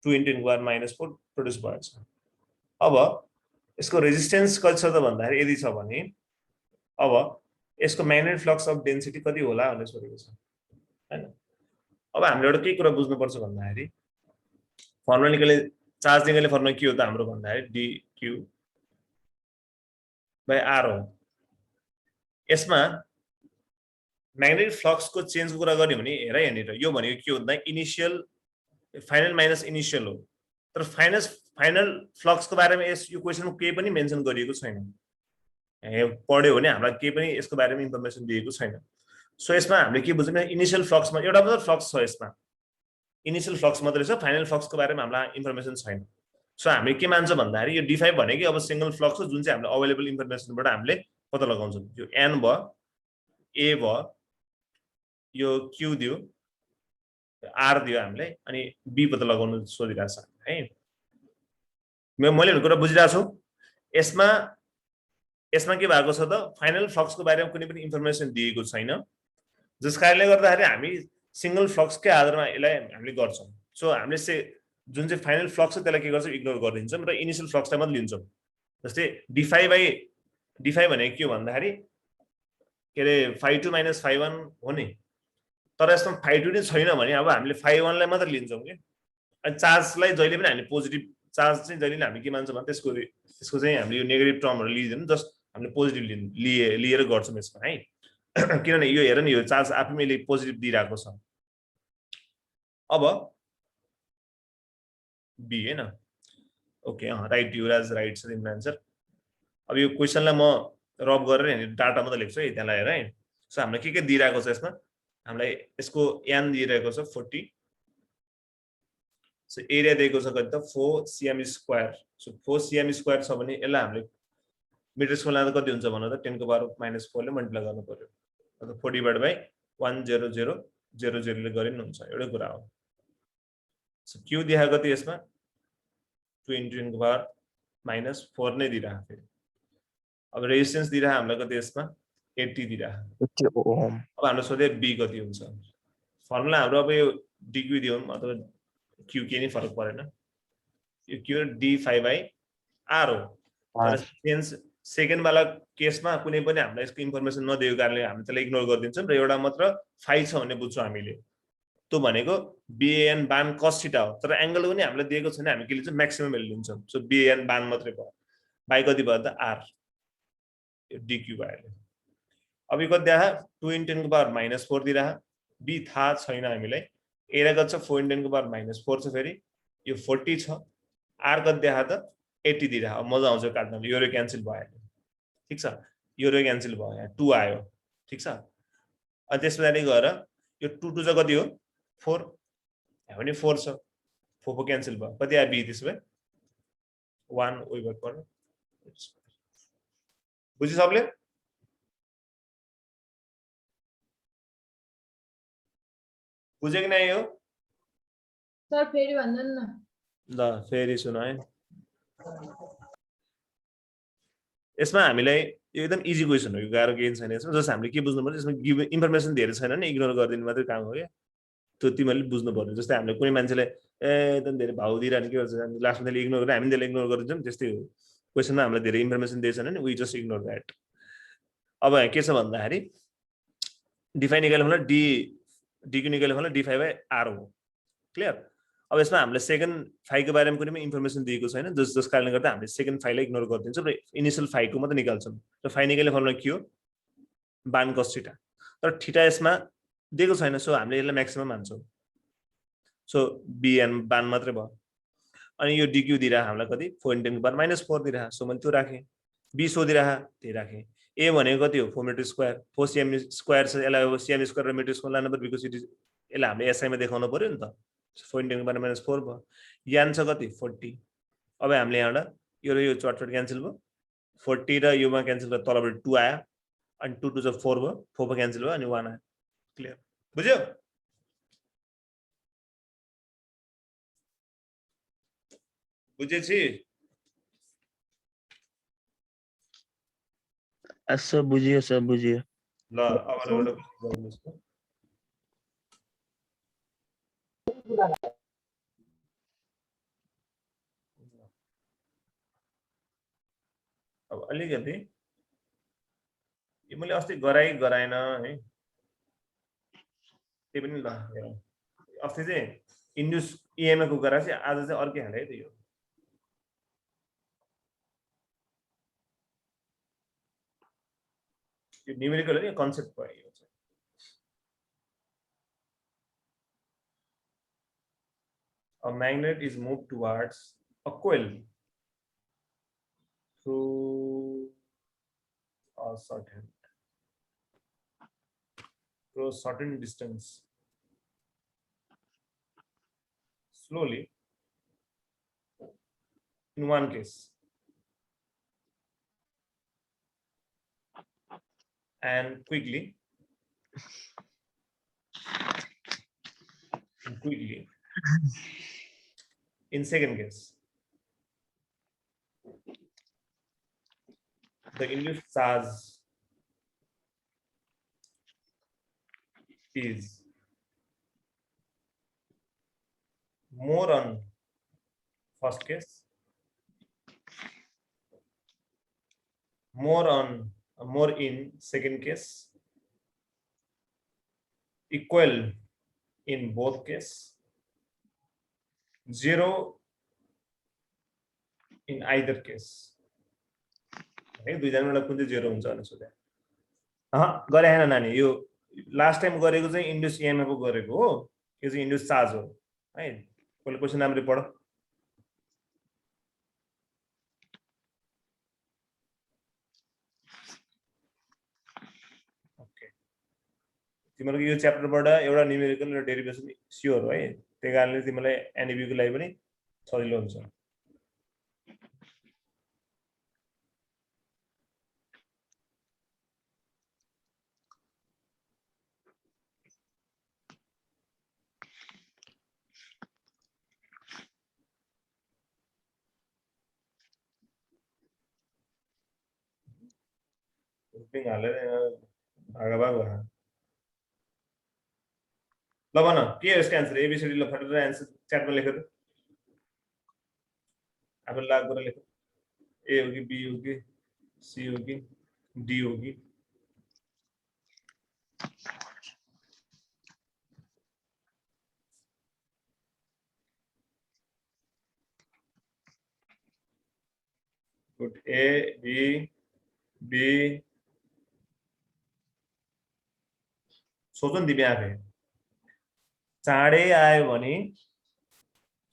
2 × 10⁻⁴ प्रोड्युस भएछ अब यसको रेजिस्टेन्स कति छ त भन्दाखेरि यदि छ भने अब यसको म्याग्नेटिक फ्लक्स अफ डेन्सिटी कति होला भनेर सोधेको छ हैन अब हामीले एउटा के कुरा बुझ्नुपर्छ भन्दाखेरि फर्मुला निकाल्ने चार्ज निकाल्ने फर्मुला के हो त हाम्रो भन्दाखेरि dq/r हो यसमा म्याग्नेटिक फ्लक्सको चेन्जको कुरा गर्ने भने हेर यहाँनिर यो भनेको के हो भन्दा इनिशियल फाइनल माइनस इनिशियल हो तर फाइनल फ्लक्सको बारेमा यो क्वेसनमा केही पनि मेन्सन गरिएको छैन पढ्यो भने हामीलाई केही पनि यसको बारेमा इन्फर्मेसन दिएको छैन सो यसमा हामीले के बुझ्यौँ इनिशियल फ्लक्समा एउटा मात्र फ्लक्स छ यसमा इनिशियल फ्लक्स मात्रै छ फाइनल फ्लक्सको बारेमा हामीलाई इन्फर्मेसन छैन सो हामीले के मान्छ भन्दाखेरि यो d5 भनेको अब सिंगल फ्लक्स हो जुन चाहिँ हामीले अवेलेबल इन्फर्मेसनबाट हामीले पत्ता लगाउँछौँ यो n भयो a भयो यो q दियो r दियो हामीले अनि b पत्ता लगाउन सोधिरहेछ है मैले भनेको कुरा बुझिरहेको छु यसमा के भएको छ त फाइनल फ्लक्सको बारेमा कुनै पनि इन्फर्मेसन दिएको छैन जस कारणले गर्दाखेरि हामी सिंगल फ्लक्सकै आधारमा यसलाई हामीले गर्छौं सो हामीले जुन चाहिँ फाइनल फ्लक्स छ त्यसलाई के गर्छौं इग्नोर गरिदिन्छौं र इनिशियल फ्लक्सलाई मात्र लिन्छौं जस्तै d5 भनेको के हो भन्दाखेरि के रे phi2 - phi1 हो नि तर यसमा phi2 नै छैन भने अब हामीले phi1 लाई मात्र लिन्छौं के अनि चार्जलाई जहिले पनि हामी पोजिटिभ चार्ज चाहिँ जहिले पनि हामी के मान्छौं भने त्यसको चाहिँ हामीले यो नेगेटिभ टर्महरु लिदिनु जस्ट हामीले पोजिटिभ लिएर गर्छौं यसमा है किनभने यो हेर नि यो चार्ज आफैले पोजिटिभ दिइराको छ अब बी हैन ओके राइट युवराज राइट छ तिम्रो आन्सर अब यो क्वेशनलाई म रब गरेर नि डाटा मात्र लेख्छु है त्यसलाई हेर है सो हामीले के दिइराको छ यसमा हामीलाई यसको n दिइरहेको छ 40 सो एरिया दिएको छ कति त 4 cm². सो 4 cm² छ भने यसलाई हामीले मिटर स्क्वायर लाँदा कति हुन्छ भन्नु त 10⁻⁻⁴ ले मल्टिप्लाई गर्नु पर्यो अथवा 40/10000 ले गरिनु हुन्छ एउटा कुरा हो सो q देखाएको कति यसमा 2 × 10⁻⁴ नै दिइराको फेरि अब रेजिस्टेन्स दिइराको हामीलाई कति यसमा 80 दिइराको 80 ओम अब हामीले सोधे b कति हुन्छ फर्मुला हाम्रो अब यो dq दियौं अथवा q के नि फरक परेन यो q d5/r हो तर सेन्स सेकेन्ड वाला केसमा कुनै पनि हामीलाई यसको इन्फर्मेसन नदिएको कारणले हामी त्यसलाई इग्नोर गरिदिन्छौं र एउटा मात्र फाइ छ भन्ने बुझ्छौं हामीले त्यो भनेको ban बान cos थीटा हो तर एंगल पनि हामीलाई दिएको छैन हामी के लिन्छौं म्याक्सिमम भ्यालु लिन्छौं सो ban बान मात्रै भयो बाइ कति भयो त r यो dq भयो अब यो कति देखा 2 × 10⁻⁻⁴ दिइरा b थाहा छैन हामीलाई एरिया कति छ 4 × 10⁻⁴ छ फेरि यो 40 छ r कति देखा त 80 दिइरा अब मजा आउँछ काट्न यो क्यान्सल भयो ठीक छ यो क्यान्सल भयो यहाँ 2 आयो ठीक छ अनि त्यसपछि गएर यो 2 2 कति हो 4 यहाँ पनि 4 छ 4 क्यान्सल भयो कति आयो b त्यसो भए 1 उयो भयो पर्यो बुझ्यो सबले बुझ्यो कि नै हो सर फेरि भन्नु न ल फेरि सुन है यसमा हामीलाई यो एकदम इजी क्वेशन हो यो गाह्रो केही छैन यसमा जस्ट हामीले के बुझ्नु पर्छ यसमा गिभ इन्फर्मेसन दिएर छैन नि इग्नोर गरिदिनु मात्रै काम हो क्या त्यो तिमीहरूले बुझ्नु पर्यो जस्तै हामीले कुनै मान्छेले एकदम धेरै भाउ दिइरहने के गर्छ लास्टमा त्यसले इग्नोर गरेर हामी त्यसले इग्नोर गरिदिन्छौँ त्यस्तै हो क्वेसनमा हामीलाई धेरै इन्फर्मेसन दिएको छैन नि वी जस्ट इग्नोर द्याट अब यहाँ के छ भन्दाखेरि डिफाइन निकाल्नु होला dq निकाल्नु होला d5/r हो क्लियर अब यसमा हामीले सेकेन्ड फाइको बारेमा कुनै पनि इन्फर्मेसन दिएको छैन जस कारणले गर्दा हामीले सेकेन्ड फाइलाई इग्नोर गरिदिन्छौँ र इनिशियल फाइको मात्र निकाल्छौँ र फाइ निकाल्ने फर्मुला के हो बान cos थीटा तर थीटा यसमा दिएको छैन सो हामीले यसलाई म्याक्सिमम मान्छौँ सो bn बान मात्रै भयो अनि यो dq दिइरा हामीलाई कति 4 × 10⁻⁴ दिइरा सो मैले त्यो राखेँ b सोधिरा त्यही राखेँ a भनेको कति हो 4 मिटर स्क्वायर 4 cm² छ यसलाई cm² र मिटर स्क्वायर लानु पर्यो बिकज इट इज यसलाई हामीले एसआई मा देखाउनु पर्यो नि त 4 × 10⁻⁴ भयो यान छ कति 40 अब हामीले यहाँबाट यो र यो चटचट क्यान्सल भयो 40 र योमा क्यान्सल गरेर तलबाट 2 आयो अनि 2 2 4 भयो 4 क्यान्सल भयो अनि 1 आयो क्लियर बुझ्यो बुझेछि सर बुझियो ल अब एउटा गर्नुस् अब अलिकति यो मैले अस्ति गराएन है, त्यही पनि ल हेरौँ। अस्ति चाहिँ इन्ड्युस इएमएफ को गराएपछि आज चाहिँ अर्कै हाले है त यो। यो न्यूमेरिकल हो नि, कन्सेप्ट भयो यो चाहिँ। A magnet is moved towards a coil through a certain distance slowly in one case and quickly in second case. The induced charge is more on first case, more in second case, equal in both case, zero in either case. है दुईजनामा कुन चाहिँ zero हुन्छ भनेर सोधे। गरे हैन नानी, यो लास्ट टाइम गरेको चाहिँ इन्ड्युस इएमएफ को गरेको हो, यो चाहिँ इन्ड्युस चार्ज हो है। पहिलो क्वेशन राम्ररी पढ। ओके, तिमीहरुको यो च्याप्टरबाट एउटा न्यूमेरिकल र डेरिभेसन स्योर हो है, त्यही कारणले तिमीलाई एनईबी को लागि पनि सजिलो हुन्छ। पिङ हालेर भागाभाग भयो। ल भन के हो यसको आन्सर? एबीसीडी ल फटेर आन्सर च्याटमा लेख त। आफूले लागु गरेर लेख। ए हो कि बी हो कि सी हो कि डी हो कि? गुड, ए बी बी सोच न तिमी आफै। चाँडै आयो भने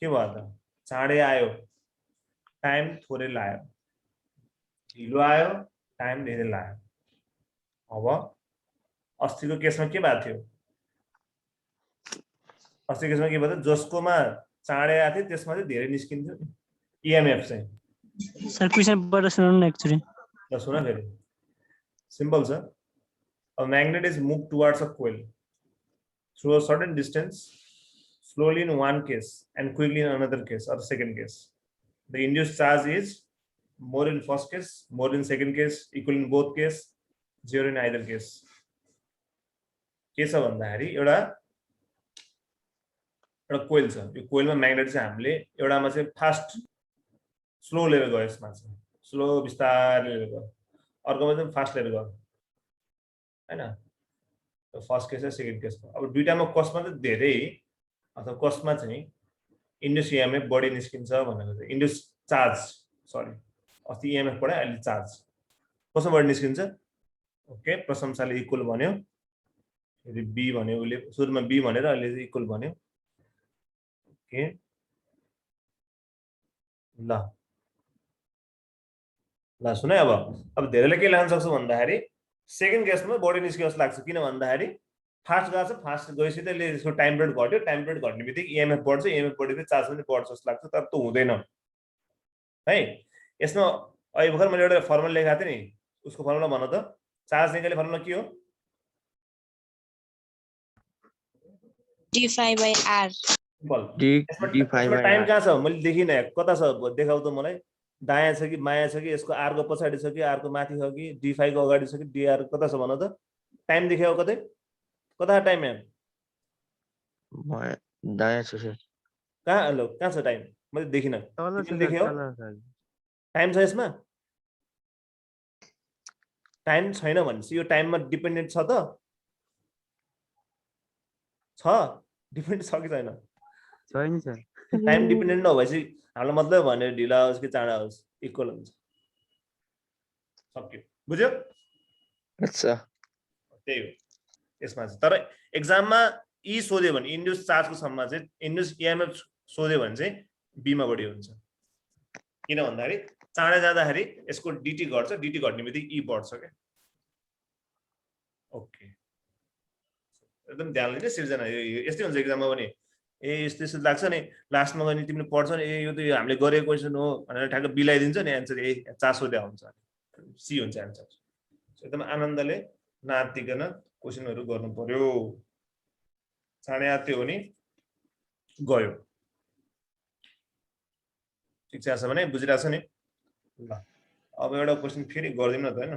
के भयो त? चाँडै आयो टाइम थोरै लाग्यो, ढिलो आयो टाइम धेरै लाग्यो। अब अस्तिको केसमा के भएको थियो? अस्तिको केसमा के भयो त? जसकोमा चाँडै आएको थियो त्यसमा चाहिँ धेरै निस्किन्थ्यो नि इएमएफ चाहिँ। सर क्वेशन पढ्न सुनाउनु न एकचोटी। ल सुन फेरि, सिम्पल छ। A magnet is moved towards a coil through a certain distance slowly in one case and quickly in another case or second case. The induced charge is more in first case, more in second case, equal in both case, zero in either case. के छ भन्दाखेरि एउटा कोइल छ, यो कोइलमा magnet चाहिँ हामीले एउटामा चाहिँ फास्ट स्लो लिएर गयो, यसमा चाहिँ स्लो बिस्तारै लिएर गयो, अर्कोमा चाहिँ फास्ट लिएर गयो हैन। फर्स्ट केस र सेकेन्ड केस। अब दुईटामा कसमा चाहिँ धेरै अथवा कसमा चाहिँ इन्ड्युस इएमएफ बढी निस्किन्छ भनेको चाहिँ इन्ड्युस चार्ज, सरी अस्ति इएमएफ पढे अहिले चार्ज कसमा बढी निस्किन्छ? ओके, प्रशंसाले इक्वल भन्यो, फेरि बी भन्यो, उसले सुरुमा बी भनेर अहिले चाहिँ इक्वल भन्यो। ओके ल सुन है। अब धेरैले के लाग्न सक्छ भन्दाखेरि सेकेन्ड केसमा बढी निस्कियो जस्तो लाग्छ, किन भन्दाखेरि फास्ट गएको छ, फास्ट गएपछि त्यसले यसको टाइम पिरियड घट्यो, टाइम पिरियड घट्ने बित्तिकै इएमएफ बढ्छ, इएमएफ बढेपछि चार्ज पनि बढ्छ जस्तो लाग्छ, तर त्यो हुँदैन है। यसमा अहिले भर्खर मैले एउटा फर्मुला लेखाएको थिएँ नि, उसको फर्मुला भन त। चार्ज निकाल्ने फर्मुला के हो? d5/r। यसमा टाइम कहाँ छ? मैले देखिनँ, कता छ देखाउ त मलाई। दायाँ छ कि बायाँ छ कि यसको आर को पछाडि छ कि आर को माथि छ कि डी5 को अगाडि छ कि डीआर कता छ भन त। टाइम देखाउ कतै, कता टाइम है? दायाँ छ सर। कहाँ लो कहाँ छ टाइम मैले देखिन तल छ तिमीले सर, देख्यौ तल सर। टाइम छ यसमा टाइम छैन भनेपछि यो टाइममा डिपेन्डेन्ट छ त छ डिपेन्डेन्ट छ कि छैन छैन सर। टाइम डिपेन्डेन्ट नभएपछि हाम्रो मतलब भने ढिला होस् कि चाँडा होस् इक्वल हुन्छ सक्यो बुझ्यो अच्छा त्यही हो यसमा चाहिँ तर एक्जाममा ई सोध्यो भने इन्ड्युस चार्जको सम्ममा चाहिँ इन्ड्युस इएमएफ सोध्यो भने चाहिँ बीमा बढी हुन्छ किन भन्दाखेरि चाँडै जाँदाखेरि यसको डिटी घट्छ डिटी घट्ने बित्तिकै ई बढ्छ क्या ओके एकदम ध्यान लिने सिर्जना यस्तै हुन्छ एक्जाममा पनि ए यस्तो यस्तो लाग्छ नि लास्टमा गयो तिमीले पढ्छ नि ए यो त हामीले गरेको क्वेसन हो भनेर ठ्याक्क बिलाइदिन्छ नि एन्सर ए 400 हुन्छ सी हुन्छ एन्सर एकदम आनन्दले नातिकन क्वेसनहरू गर्नु पर्यो चाँडै आत्यो भने गयो ठिक छ भने बुझिरहेछ नि ल अब एउटा क्वेसन फेरि गर्दिउँ न त हैन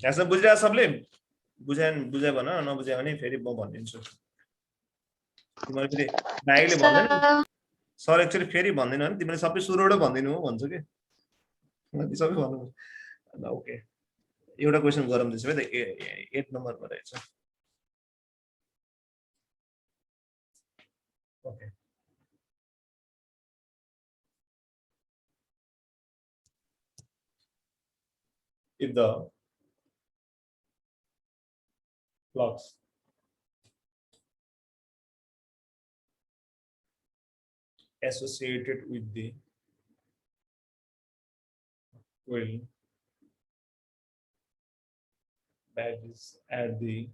यहाँसम्म बुझिरहेछ सबले बुझाए भन नबुझायो भने फेरि म भनिदिन्छु तिमीले फेरि नाइले भन्दैन सर एक्चुअली फेरि भन्दैन भने तिमीले सबै सुरुबाट भनिदिनु हो भन्छु के मैले सबै भन्नु ओके एउटा क्वेसन गरौँ त्यसो भए 8 नम्बरमा रहेछ okay if the flux associated with the coil that is at the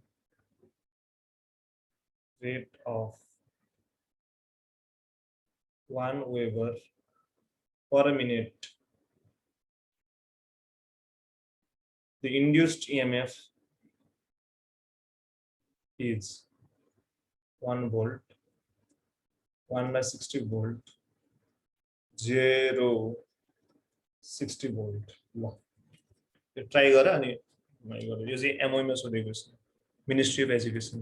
rate of 1 Weber per minute, the induced EMF is 1 volt, 1 by 60 volt, 0 60 volt. ल यो ट्राई गर अनि यो चाहिँ एमओईमा सोधेको छ मिनिस्ट्री अफ एजुकेसन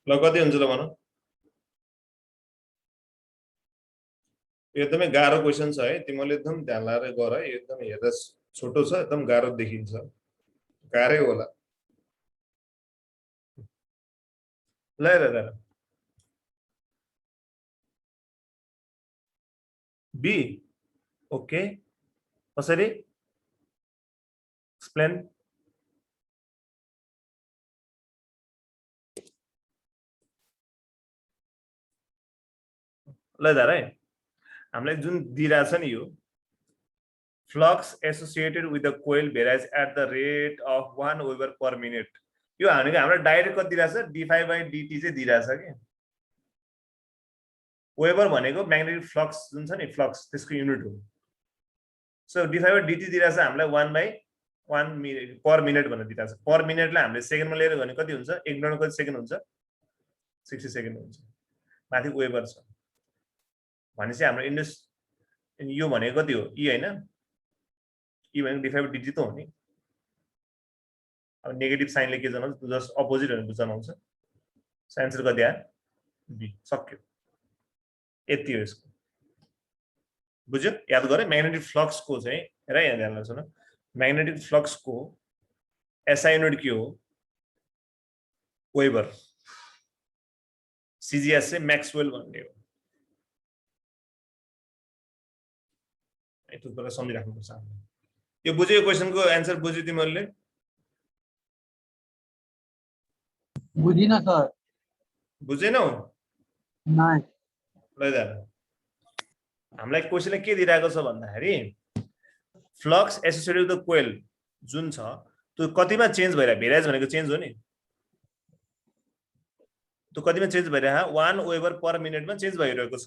ल कति हुन्छ ल भन एकदमै गाह्रो क्वेसन छ है तिमीले एकदम ध्यान लगाएर गर है एकदम हेर्दा छोटो छ एकदम गाह्रो देखिन्छ गाह्रै होला ल ल बी ओके कसरी एक्सप्लेन ल दादा है हामीलाई जुन दिइरहेछ नि यो flux associated with the coil varies at the rate of 1 weber per minute यो हामीलाई डाइरेक्ट कति दिइरहेछ d5 by dt चाहिँ दिइरहेछ के वेबर भनेको म्याग्नेटिक फ्लक्स जुन छ नि फ्लक्स त्यसको युनिट हो सो d5 by dt दिइरहेछ हामीलाई 1 by 1 मिनट पर मिनट भनेर दिइरहेछ पर मिनटलाई हामीले सेकेन्डमा लिएर गयो भने कति हुन्छ 1 मिनटमा कति सेकेन्ड हुन्छ 60 सेकेन्ड हुन्छ माथि वेबर छ भनेपछि हाम्रो इन्डस यो भनेको कति हो ई हैन ई भनेको d5 by dt त हो नि अब नेगेटिभ साइनले के जनाउँछ जस्ट अपोजिट भनेर जनाउँछ सो आन्सर कति आयो बी सक्यो यति हो यसको बुझ्यो याद गरे म्याग्नेटिक फ्लक्स को चाहिँ हेर यहाँ ध्यान लाग्छ न म्याग्नेटिक फ्लक्स को एसआई युनिट के हो वेबर सीजीएस चाहिँ मैक्सवेल भन्ने हो यस्तो कुरा सम्झिराख्नुपर्छ यो बुझ्यो क्वेशनको आन्सर बुझ्यो तिमीहरूले बुझिन सर बुझेनौ नाइ ल दादा हामीलाई क्वेशनले के दिइरहेको छ भन्दाखेरि फ्लक्स एसोसिएटेड विथ द कोइल जुन छ त्यो कतिमा चेन्ज भइरहेको भेरिएज भनेको चेन्ज हो नि त्यो कतिमा चेन्ज भइरहेको 1 वेबर पर मिनेटमा चेन्ज भइरहेको छ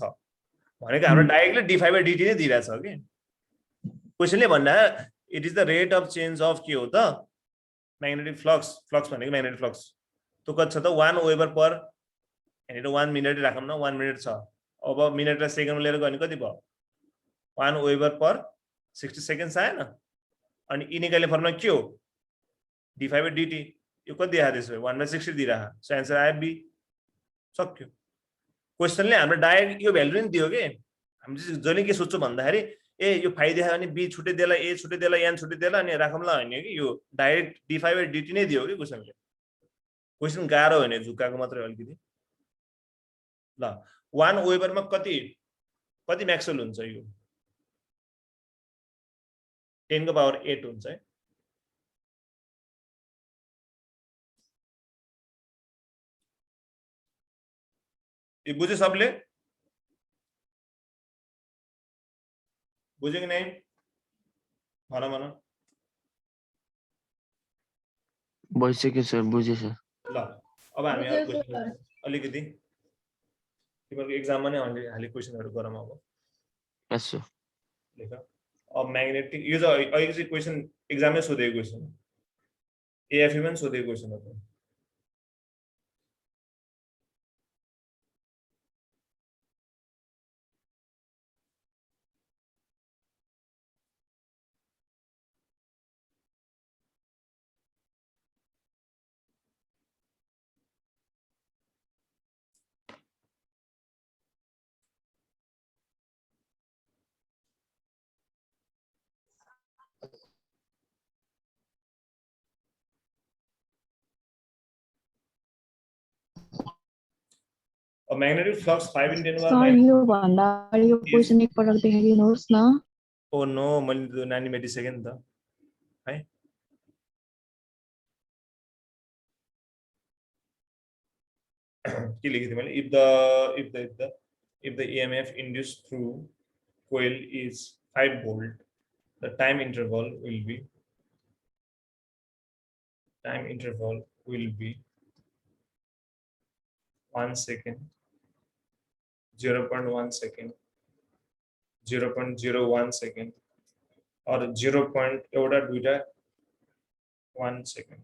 भनेको हाम्रो डाइरेक्टली d/dt नै दिइरहेछ के क्वेशनले भन्दा it is the rate of change of के हो त म्याग्नेटिक फ्लक्स फ्लक्स भनेको म्याग्नेटिक फ्लक्स त्यो कति छ त 1 वेबर पर यहाँनिर 1 मिनेट राखौँ न 1 मिनेट छ अब मिनेटलाई सेकेन्डमा लिएर गयो भने कति भयो 1 वेबर पर 60 सेकेन्ड्स आएन अनि इनिक्वालिटी फर्मुला के हो d/dt यो कति दिइरहेको त्यसो 1/60 दिइरहेको सो एन्सर आयो बी सक्यो क्वेशनले हाम्रो डाइरेक्ट यो भ्यालु नै दियो के हामी चाहिँ जहिले के सोच्छौँ भन्दाखेरि ए यो फाइ देखायो भने बी छुट्टै देला ए छुट्टै देला एन छुट्टै देला अनि राखौँला हैन कि यो डाइरेक्ट d/dt नै दियो कि क्वेशनले क्वेशन गाह्रो होइन झुक्काको मात्रै अलिकति ल 1 वेबरमा कति म्याक्सवेल हुन्छ यो 10 को पावर 8 हुन्छ है ये बुझे सबले बुझे कि नहीं भन भइसक्यो सर बुझेँ सर ल अब हामी अलिकति तिम्रो एक्जाममा नै हालि क्वेशनहरु गरौँ अब यसो लेख अब म्याग्नेटिक यो चाहिँ अहिले चाहिँ क्वेशन एक्जाममै सोधेको क्वेशन एएफए मा सोधेको क्वेशन हो A magnetic flux 5 in 10 sir यो भन्दा यो क्वेशन एक पटक देखाइदिनुहोस् न ओ नो मैले त्यो नानी मेटिसके नि त है के लेखेँ मैले if the EMF induced through coil is 5 volt the time interval will be 1 second 0.1 second 0.01 second or 0.1 second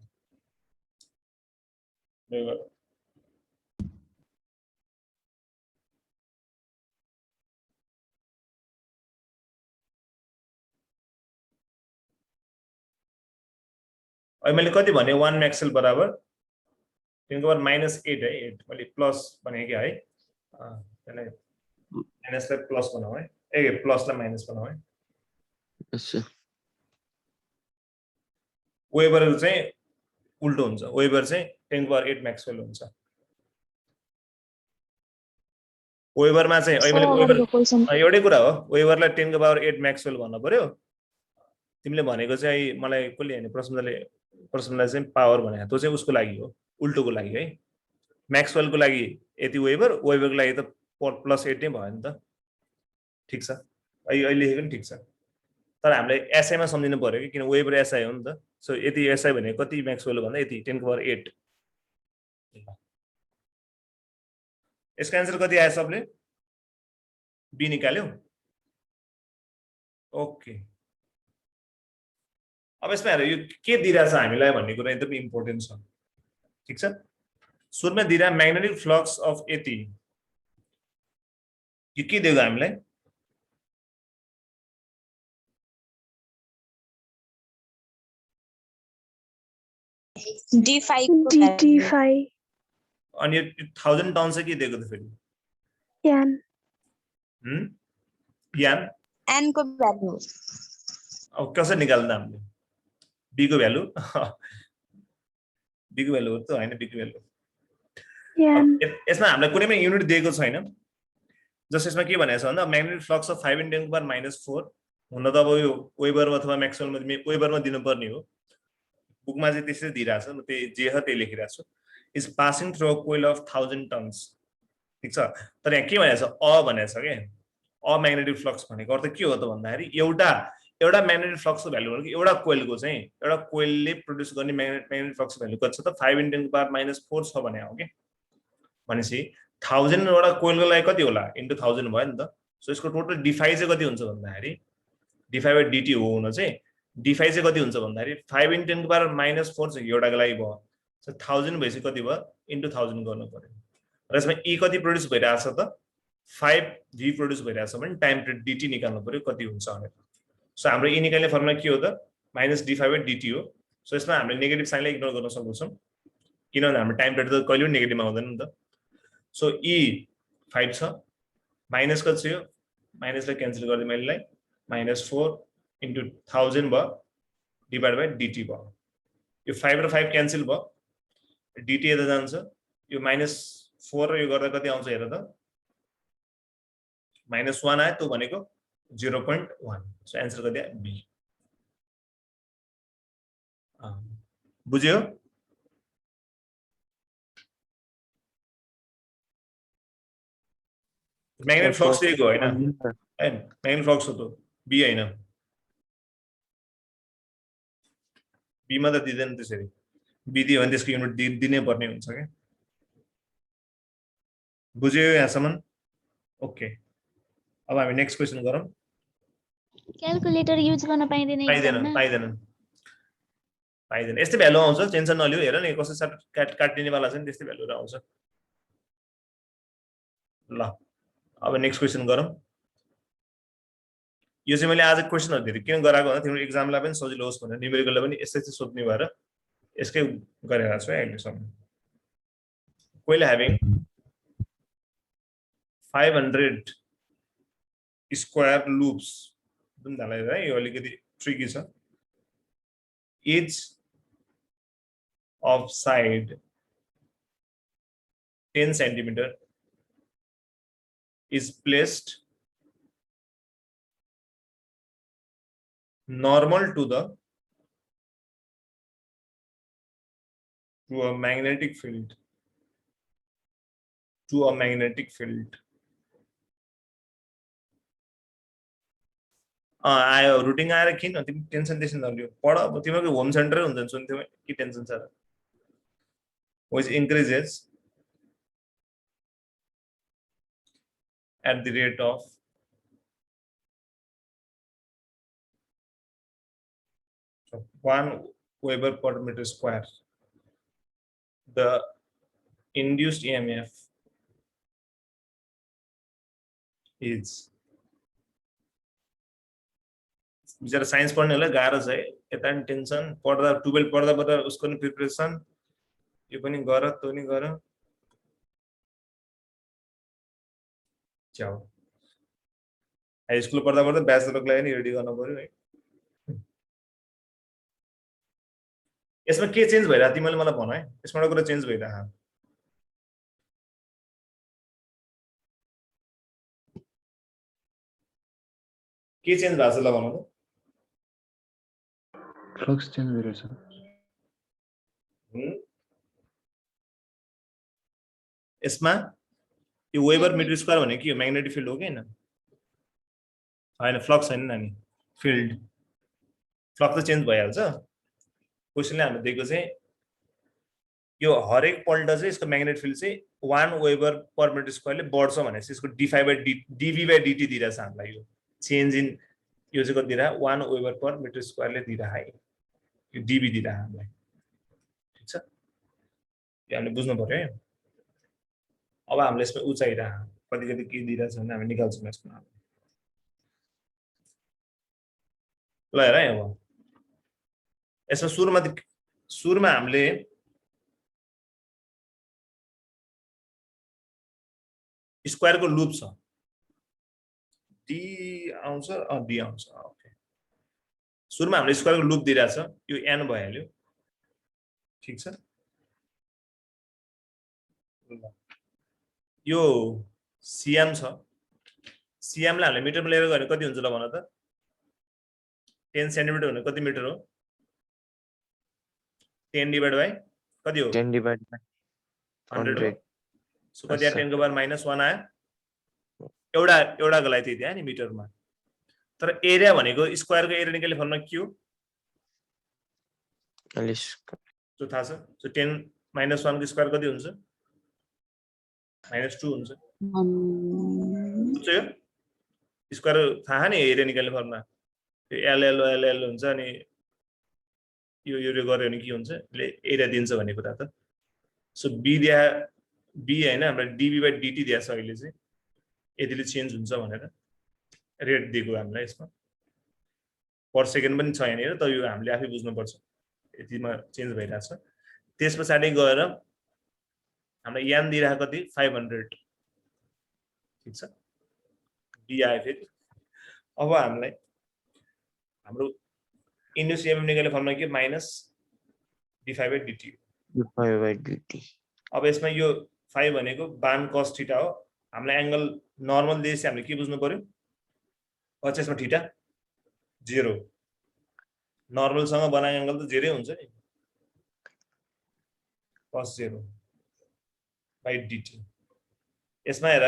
अहिले मैले कति भने 1 म्याक्सवेल बराबर 10 को पावर -8 है 8 मैले प्लस भने के है त्यसलाई माइनसलाई प्लस बनाऊ है ए प्लसलाई माइनस बनाऊ है यसो वेबर चाहिँ उल्टो हुन्छ वेबर चाहिँ 10 को पावर 8 म्याक्सवेल हुन्छ वेबरमा चाहिँ अहिले मैले वेबर एउटै कुरा हो वेबरलाई 10 को पावर 8 म्याक्सवेल भन्नु पर्यो तिमीले भनेको चाहिँ मलाई कसले हैन प्रश्नलाई चाहिँ पावर भने त्यो चाहिँ उसको लागि हो उल्टोको लागि है म्याक्सवेलको लागि यति वेबरको लागि त +8 नै भयो नि त ठीक छ अहिले लेखेको नि ठीक छ तर हामीले एसआई मा सम्झिनु पर्यो कि किन वेबर एसआई हो नि त सो यति एसआई भने कति म्याक्सवेल भन्दा यति 10 को पावर 8 यसको आन्सर कति आयो सबले बी निकाल्यो ओके अब यसमा हेर यो के दिइरहेछ हामीलाई भन्ने कुरा एकदम इम्पोर्टेन्ट छ ठीक छ सुरुमा दिइरहेको म्याग्नेटिक फ्लक्स अफ यति यो के दिएको हामीलाई d5 अनि यो 1000 टन चाहिँ के दिएको त फेरि यान n को भ्यालु अब कसरी निकाल्दा हामीले b को भ्यालु b को भ्यालु हो त हैन b को भ्यालु यसमा हामीलाई कुनै पनि युनिट दिएको छैन जस यसमा के भनेको छ भन्दा म्याग्नेटिक फ्लक्स अफ 5 × 10⁻⁴ हुन त अब यो वेबर अथवा म्याक्सवेलमा वेबरमा दिनुपर्ने हो बुकमा चाहिँ त्यसरी दिइराछ म त्यही जे ह त्यही लेखिरहेको छु is passing through a coil of 1000 turns ठीक छ तर यहाँ के भनेको छ भनेको छ के म्याग्नेटिक फ्लक्स भनेको अर्थ के हो त भन्दाखेरि एउटा एउटा म्याग्नेटिक फ्लक्सको भ्यालु भनेको एउटा कोइलको चाहिँ एउटा कोइलले प्रोड्युस गर्ने म्याग्नेटिक फ्लक्सको भ्यालु कति छ त 5 × 10⁻⁴ छ भने हो के भनेपछि 1000 वटा कोइलको लागि कति होला इन्टु 1000 भयो नि त सो यसको टोटल डिफाई चाहिँ कति हुन्छ भन्दाखेरि d5/dt हो हुन चाहिँ डिफाई चाहिँ कति हुन्छ भन्दाखेरि 5 × 10⁻⁴ छ एउटाको लागि भयो सो 1000 भएपछि कति भयो इन्टु 1000 गर्नु पर्यो र यसमा e कति प्रोड्युस भइरहेछ त 5v प्रोड्युस भइरहेछ भने टाइम पिरियड dt निकाल्नु पर्यो कति हुन्छ भनेर सो हाम्रो e निकाल्ने फर्मुला के हो त -d5/dt हो सो यसमा हामीले नेगेटिभ साइनलाई इग्नोर गर्न सक्छौं किनभने हाम्रो टाइम पिरियड त कहिले पनि नेगेटिभमा आउँदैन नि त सो e 5 छ माइनस कति छ यो माइनसलाई क्यान्सल गर्दै मैले -4 × 1000 भयो /dt भयो यो 5 र 5 क्यान्सल भयो dt यता जान्छ यो -4 र यो गर्दा कति आउँछ हेर त -1 आयो त्यो भनेको 0.1 सो आन्सर कति आयो बी बुझ्यो म्याग्नेटिक फ्लक्स दिएको हैन म्याग्नेटिक फ्लक्स हो त बी हैन बी मा त दिदैन त्यसरी बी दियो भने त्यसको युनिट दिनै पर्ने हुन्छ के बुझ्यो यहाँसम्म ओके अब हामी नेक्स्ट क्वेशन गरौँ क्याल्कुलेटर युज गर्न पाइदैन पाइदैन यस्तै भ्यालु आउँछ टेन्सन नलियो हेर न कसै साथ काटिने वाला छ नि त्यस्तै भ्यालुहरु आउँछ ल अब नेक्स्ट क्वेशन गरौँ यो चाहिँ मैले आज क्वेशनहरु धेरै किन गराएको भन्दा तिम्रो एक्जामलाई पनि सजिलो होस् भनेर न्युमेरिकललाई पनि यसै सोध्ने भएर यसकै गरेर छु अहिले सम्म कोइल ह्याभिङ 500 स्क्वायर लूप्स जुन धालाई है यो अलिकति ट्रिकी छ each of side 10 cm is placed normal to a magnetic field आयो रुटिङ आएर किन तिमी टेन्सन नलियो पढ अब तिम्रो होम सेन्टरै हुन्छ सुन्थ्यौ के टेन्सन छ which increases at the rate of so 1 Weber per meter square the induced EMF is बिचारा साइन्स पढ्नेहरुलाई गाह्रो छ है यता नि टेन्सन पढ्दा 12 पढ्दा उसको नि प्रिपरेसन यो पनि गर त्यो नि गर चाउ हाई स्कुल पढ्दा ब्याचलरको लागि नि रेडी गर्नु पर्यो है यसमा के चेन्ज भइरा तिमीले मलाई भन है यसमा एउटा कुरा चेन्ज भइरा के चेन्ज भएको छ ल भन त फ्लक्स चेन्ज भइरहेछ यसमा यो वेबर मिटर स्क्वायर भने के हो म्याग्नेटिक फिल्ड हो कि हैन फ्लक्स हैन नानी फिल्ड फ्लक्स त चेन्ज भइहाल्छ क्वेशनले हामीले दिएको चाहिँ यो हरेक पल्ट चाहिँ यसको म्याग्नेटिक फिल्ड चाहिँ 1 वेबर पर मिटर स्क्वायरले बढ्छ भनेपछि यसको dv/dt दिइरहेछ हामीलाई यो चेन्ज इन यो चाहिँ कति दिइरा 1 वेबर पर मिटर स्क्वायरले दिइरा है यो dv दिइरा हामीलाई ठीक छ यो हामीले बुझ्नु पर्यो है अब हामीले यसमा उचाइ रा कति के दिइरहेछ भने हामी निकाल्छौँ यसमा ल हेर है अब यसमा सुरुमा हामीले स्क्वायरको लूप छ डी आउँछ डी आउँछ ओके सुरुमा हामीले स्क्वायरको लूप दिइरहेछ यो n भइहाल्यो ठीक छ यो cm छ cm लाई हामीले मिटरमा लिएर गयो कति हुन्छ ल भन त 10 सेन्टिमिटर भने कति मिटर हो 10 डिवाइड बाइ कति हो 10 divided by 100 सो कति 10 को पावर -1 आयो एउटाको लागि त्यति आयो नि मिटरमा तर एरिया भनेको स्क्वायरको एरिया निकाल्ने फर्मुला के हो L त्यो थाहा छ सो 10 - 1 को स्क्वायर कति हुन्छ -2 हुन्छ बुझ्यो स्क्वायर थाहा नि एरिया निकाल्ने फर्मुला त्यो एल हुन्छ अनि यो गऱ्यो भने के हुन्छ एरिया दिन्छ भन्ने कुरा त सो बी हैन हाम्रो dv/dt दिया छ अहिले चाहिँ यतिले चेन्ज हुन्छ भनेर रेट दिएको हामीलाई यसमा पर सेकेन्ड पनि छ यहाँनिर त यो हामीले आफै बुझ्नुपर्छ यतिमा चेन्ज भइरहेछ त्यसपछि गएर हामीलाई यान दिइरहेको कति 500 ठीक छ डी आयो फेरि अब हामीलाई हाम्रो इन्डस इएमएफ निकाल्ने फर्मुला के माइनस d5/dt d5/dt अब यसमा यो 5 भनेको बान cos थीटा हो हामीलाई एंगल नर्मल दिएपछि हामीले के बुझ्नु पर्यो अब यसमा थीटा 0 नर्मल सँग बनाएको एंगल त 0 हुन्छ नि cos 0/dt यसमा हेर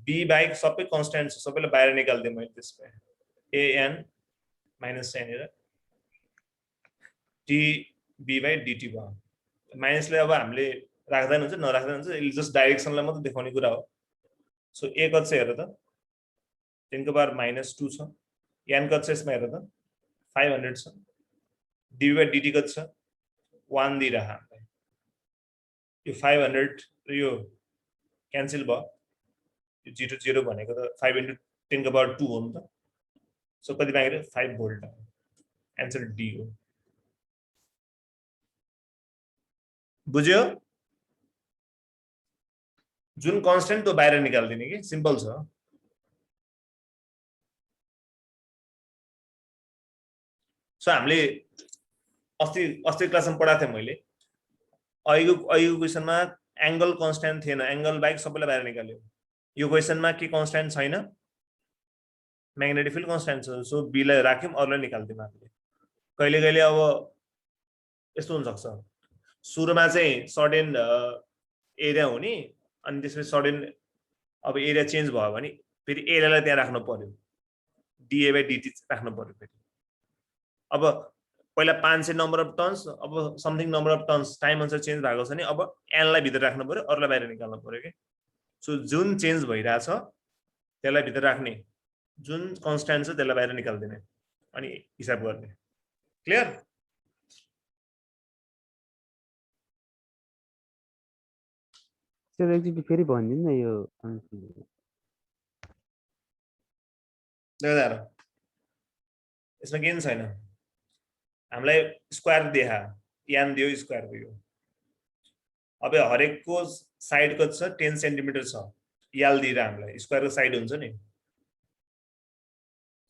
b बाइक सबै कन्स्ट्यान्ट छ सबैलाई बाहिर निकाल्दिए मैले त्यसमा an माइनस चाहिँ हेर db/dt भयो माइनसले अब हामीले राख्दा हुन्छ नराख्दा हुन्छ यसले जस्ट डाइरेक्सनलाई मात्र देखाउने कुरा हो सो a कति छ हेर त 10 को पावर -2 छ n कति छ यसमा हेर त 500 छ dv/dt कति छ 1 दिइराख हामीलाई यो 500 र यो क्यान्सल भयो यो 0 भनेको त 5 × 10 को पावर 2 हो नि त सो कति माग्यो 5 भोल्ट आन्सर डी हो बुझ्यो जुन कन्स्टेन्ट त्यो बाहिर निकाल्दिने कि सिम्पल छ सो हामीले अस्ति क्लासमा पढाएको थिएँ मैले अहिलेको क्वेसनमा एंगल कन्स्टेन्ट थिएन एंगल बाइक सबैलाई बाहिर निकाल्यो यो क्वेसनमा के कन्स्टेन्ट छैन म्याग्नेटिक फिल्ड कन्स्टेन्ट छ सो बी लाई राख्यौं अरूलाई निकाल्दियौं हामीले कहिले कहिले अब यस्तो हुन सक्छ सुरुमा चाहिँ सर्टेन एरिया हुने अनि त्यसपछि सर्टेन अब एरिया चेन्ज भयो भने फेरि एरियालाई त्यहाँ राख्नु पर्यो dA/dt राख्नु पर्यो फेरि अब पहिला 500 नम्बर अफ टर्न्स अब something number of turns time अनुसार चेन्ज भएको छ नि अब n लाई भित्र राख्नु पर्यो अरूलाई बाहिर निकाल्नु पर्यो के सो जुन चेन्ज भइरहेछ त्यसलाई भित्र राख्ने जुन कन्स्ट्यान्ट छ त्यसलाई बाहिर निकाल्दिने अनि हिसाब गर्ने क्लियर सर एकचोटि फेरि भनिदिनु न यो देखाएर यसमा केही छैन हामीलाई स्क्वायर देखा यान दियो स्क्वायरको यो अब हरेकको साइड कति छ 10 सेन्टिमिटर छ याल दिएर हामीलाई स्क्वायरको साइड हुन्छ नि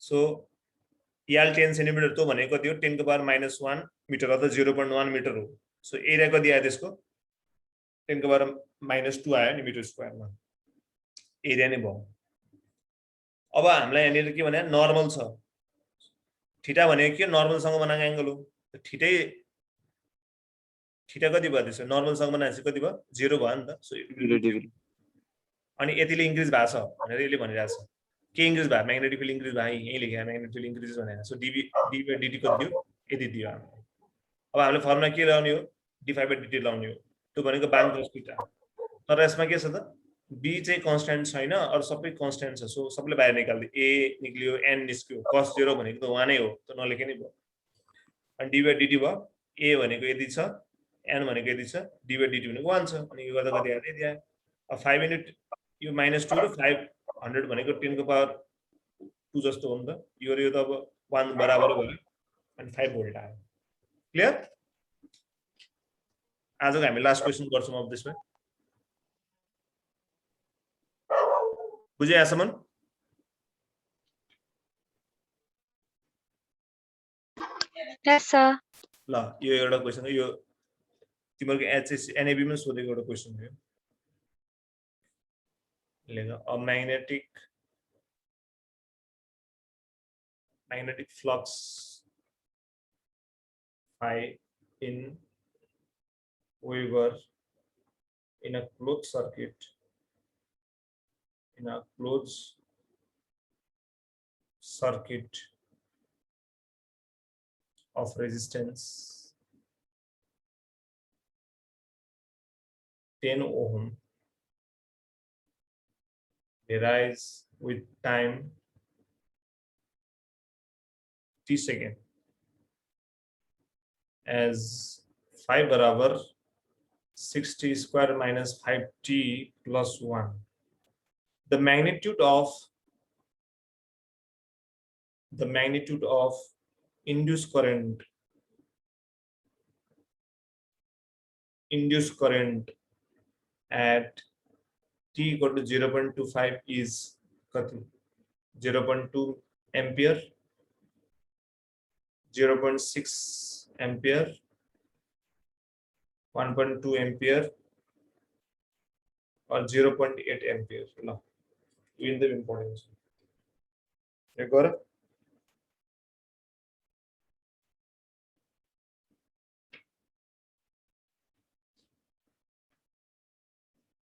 सो याल 10 सेन्टिमिटर तो भनेको कति हो 10 को पावर -1 मिटर अथवा 0.1 मिटर हो सो एरिया कति आयो त्यसको 10 को पावर -2 आयो नि मिटर स्क्वायरमा एरिया नै भयो अब हामीलाई यहाँनिर के भने नर्मल छ थीटा भनेको के नर्मल सँग बनाएको एंगल हो थीटा कति भयो त्यसो नर्मल सँग बनाएपछि कति भयो 0 भयो नि त सो अनि यतिले इन्क्रिज भएको छ भनेर यसले भनिरहेछ के इन्क्रिज भयो म्याग्नेटिक फिल्ड इन्क्रिज भयो यही लेखे म्याग्नेटिक फिल्ड इन्क्रिज भनेर सो dv/dt कति दियो यति दियो हामीले अब हामीले फर्मुला के लाउने हो d5/dt लाउने हो त्यो भनेको बान cos थीटा तर यसमा के छ त b चाहिँ कन्स्ट्यान्ट छैन अरु सबै कन्स्ट्यान्ट छ सो सबैले बाहिर निकाल्दिए a निक्लियो n निस्क्यो cos 0 भनेको त 1 नै हो त नलेखे नै भयो अनि dv/dt भयो a भनेको यति छ n भनेको यति छ dv/dt भनेको 1 छ अनि यो गर्दा कति आयो यति आयो अब 5 युनिट यो -2 र 500 भनेको 10 को पावर 2 जस्तो हो नि त यो त अब 1 बराबर भयो अनि 5 भोल्ट आयो क्लियर आजको हामी लास्ट क्वेशन गर्छौं अब त्यसमा बुझे आसमन यस सर ल यो एउटा क्वेशन हो यो तिम्रो एचएससी एनएबी मा सोधेको एउटा क्वेशन हो लेख a magnetic flux phi in Weber in a closed circuit circuit of resistance 10 ohm varies with time t second as 5 बराबर 60 square minus 5t plus 1. The magnitude of induced current at t equal to 0.25 is 0.2 ampere, 0.6 ampere, 1.2 ampere or 0.8 ampere. No, in the importance. You got it?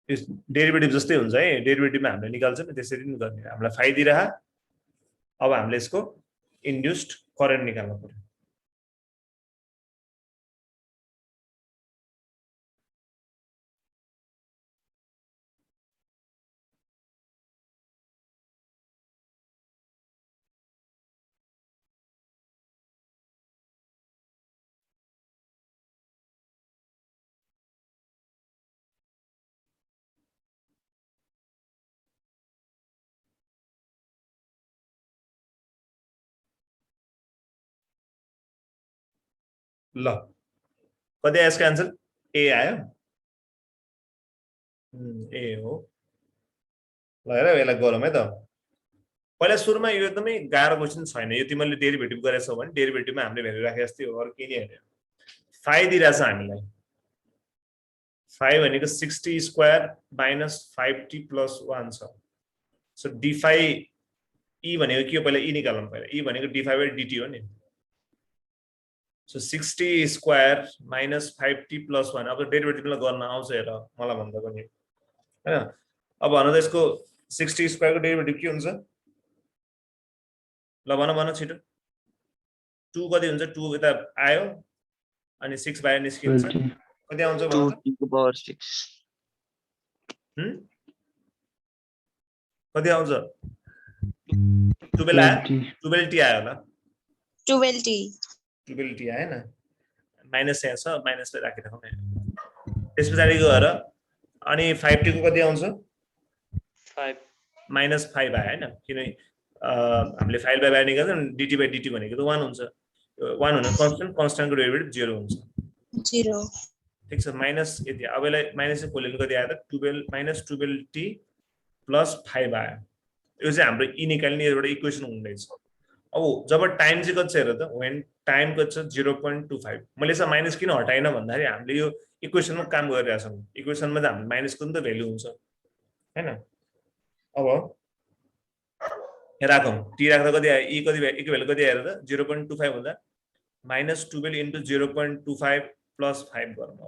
Derivative जस्तै हुन्छ है डेरिभेटिभमा हामीले निकाल्छ नि त्यसरी नि गर्ने हामीलाई फाइ दिइरहा अब हामीले यसको इन्ड्युस्ड करेन्ट निकाल्नु पर्यो ल कति आयो यसको आन्सर ए आयो ए हो ल हेर यसलाई गरौँ है त पहिला सुरुमा यो एकदमै गाह्रो क्वेसन छैन यो तिमीले डेरिभेटिभ गरेछौ भने डेरिभेटिभमा हामीले भ्यालु राखे जस्तै हो अरु केही नि हैन फाइ दिइराछ हामीलाई फाइ भनेको 60 स्क्वायर माइनस 5t प्लस 1 छ सो d फाइ e भनेको के हो पहिला e निकाल्नु पहिला e भनेको d फाइ बाइ dt हो नि So 60 square minus 5t plus 1. अब डेरिभेटिभलाई गर्न आउँछ हेर मलाई भन्दा पनि हैन अब भन त यसको 60 स्क्वायर को डेरिभेटिभ के हुन्छ ल भन छिटो 2 कति हुन्छ 2 यता आयो अनि 6 बाहिर निस्किन्छ कति आउँछ भन 2 to the power 6 कति आउँछ 12 आयो 12t आयो होला 12t 12t आएन माइनस यहाँ छ माइनसले राखिराखौँ न त्यसपछि गएर अनि 5t को कति आउँछ 5 माइनस 5 आयो हैन किन हामीले 5 बाइ बाहिर निकाल्छौं dt बाइ dt भनेको त 1 हुन्छ 1 हुने कन्स्टन्टको डेरिभेटिभ 0 हुन्छ 0 ठीक छ माइनस यति अब यसलाई माइनस से खोलेर कति आयो त 12 माइनस 12t प्लस 5 आयो यो चाहिँ हाम्रो e निकाल्ने एउटा इक्वेसन हुँदैछ अब जब टाइम चाहिँ कति छ हेर त when टाइम कति छ 0.25 मैले यसमा माइनस किन हटाइन भन्दाखेरि हामीले यो इक्वेसनमा काम गरिरहेका छौं इक्वेसनमा चाहिँ हाम्रो माइनसको नि त भ्यालु हुन्छ हैन अब राखौं t राख्दा कति आयो e कति e को भ्यालु कति आयो त 0.25 हुँदा -12 * 0.25 + 5 गर्नु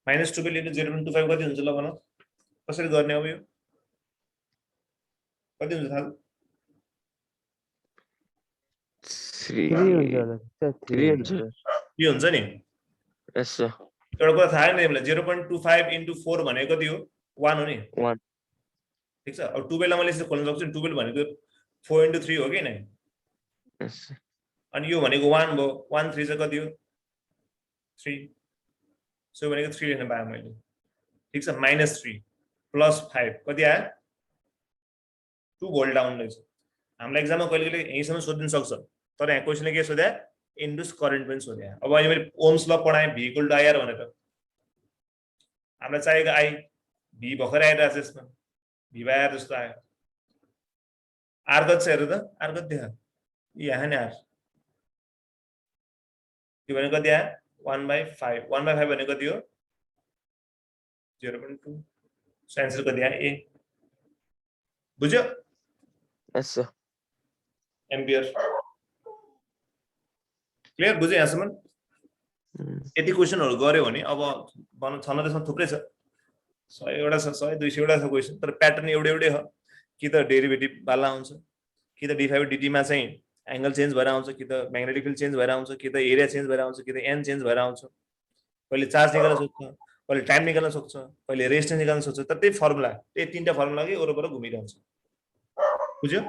-12 * 0.25 कति हुन्छ ल भन कसरी गर्ने अब यो कति हुन्छ थाहा 3 हुन्छ नि yes sir एउटा कुरा थाहा छैन तिमीलाई 0.25 * 4 भनेको कति हो 1 हो नि 1 ठीक छ अब 12 लाई मैले यसरी खोल्न सक्छु 12 भनेको 4 * 3 हो कि हैन yes अनि यो भनेको 1 भयो 1 3 चाहिँ कति हो 3 सो भनेको 3 लेख्न पाएँ मैले ठीक छ -3 + 5 कति आयो 2 भोल्ट आउन रहेछ हामीलाई एक्जाममा कहिले कहिले यहीसम्म सोध्न सक्छ तर यहाँ क्वेशनले के सोध्या इन्ड्युस करेन्ट पनि सोध्या अब अहिले मैले ओम्स ल पढाएँ v = IR भनेर हामीलाई चाहिएको I v भर्खर आइरहेछ यसमा v IR जस्तो आयो r कति छ हेर त r कति देखा यहाँ नि r यो भनेको कति आयो 1/5 1/5 भनेको कति हो 0.2 सो आन्सर कति आयो a बुझ्यो yes sir एम्पियर क्लियर बुझ्यो यहाँसम्म यति क्वेशनहरु गर्यो भने अब भन्न छन त्यसमा थुप्रै छ 100 वटा छ 100 200 वटा छ क्वेशन तर प्याटर्न एउटै हो कि त डेरिभेटिभ वाला हुन्छ कि त d5 dt मा चाहिँ एंगल चेन्ज भएर आउँछ, कि त म्याग्नेटिक फिल्ड चेन्ज भएर आउँछ, कि त एरिया चेन्ज भएर आउँछ, कि त n चेन्ज भएर आउँछ। कहिले चार्ज निकाल्न सक्छ, कहिले टाइम निकाल्न सक्छ, कहिले रेजिस्टेन्स निकाल्न सक्छ। तर त्यही फर्मुला, त्यही तीनटा फर्मुला के वरपर घुमिरहन्छ। बुझ्यो?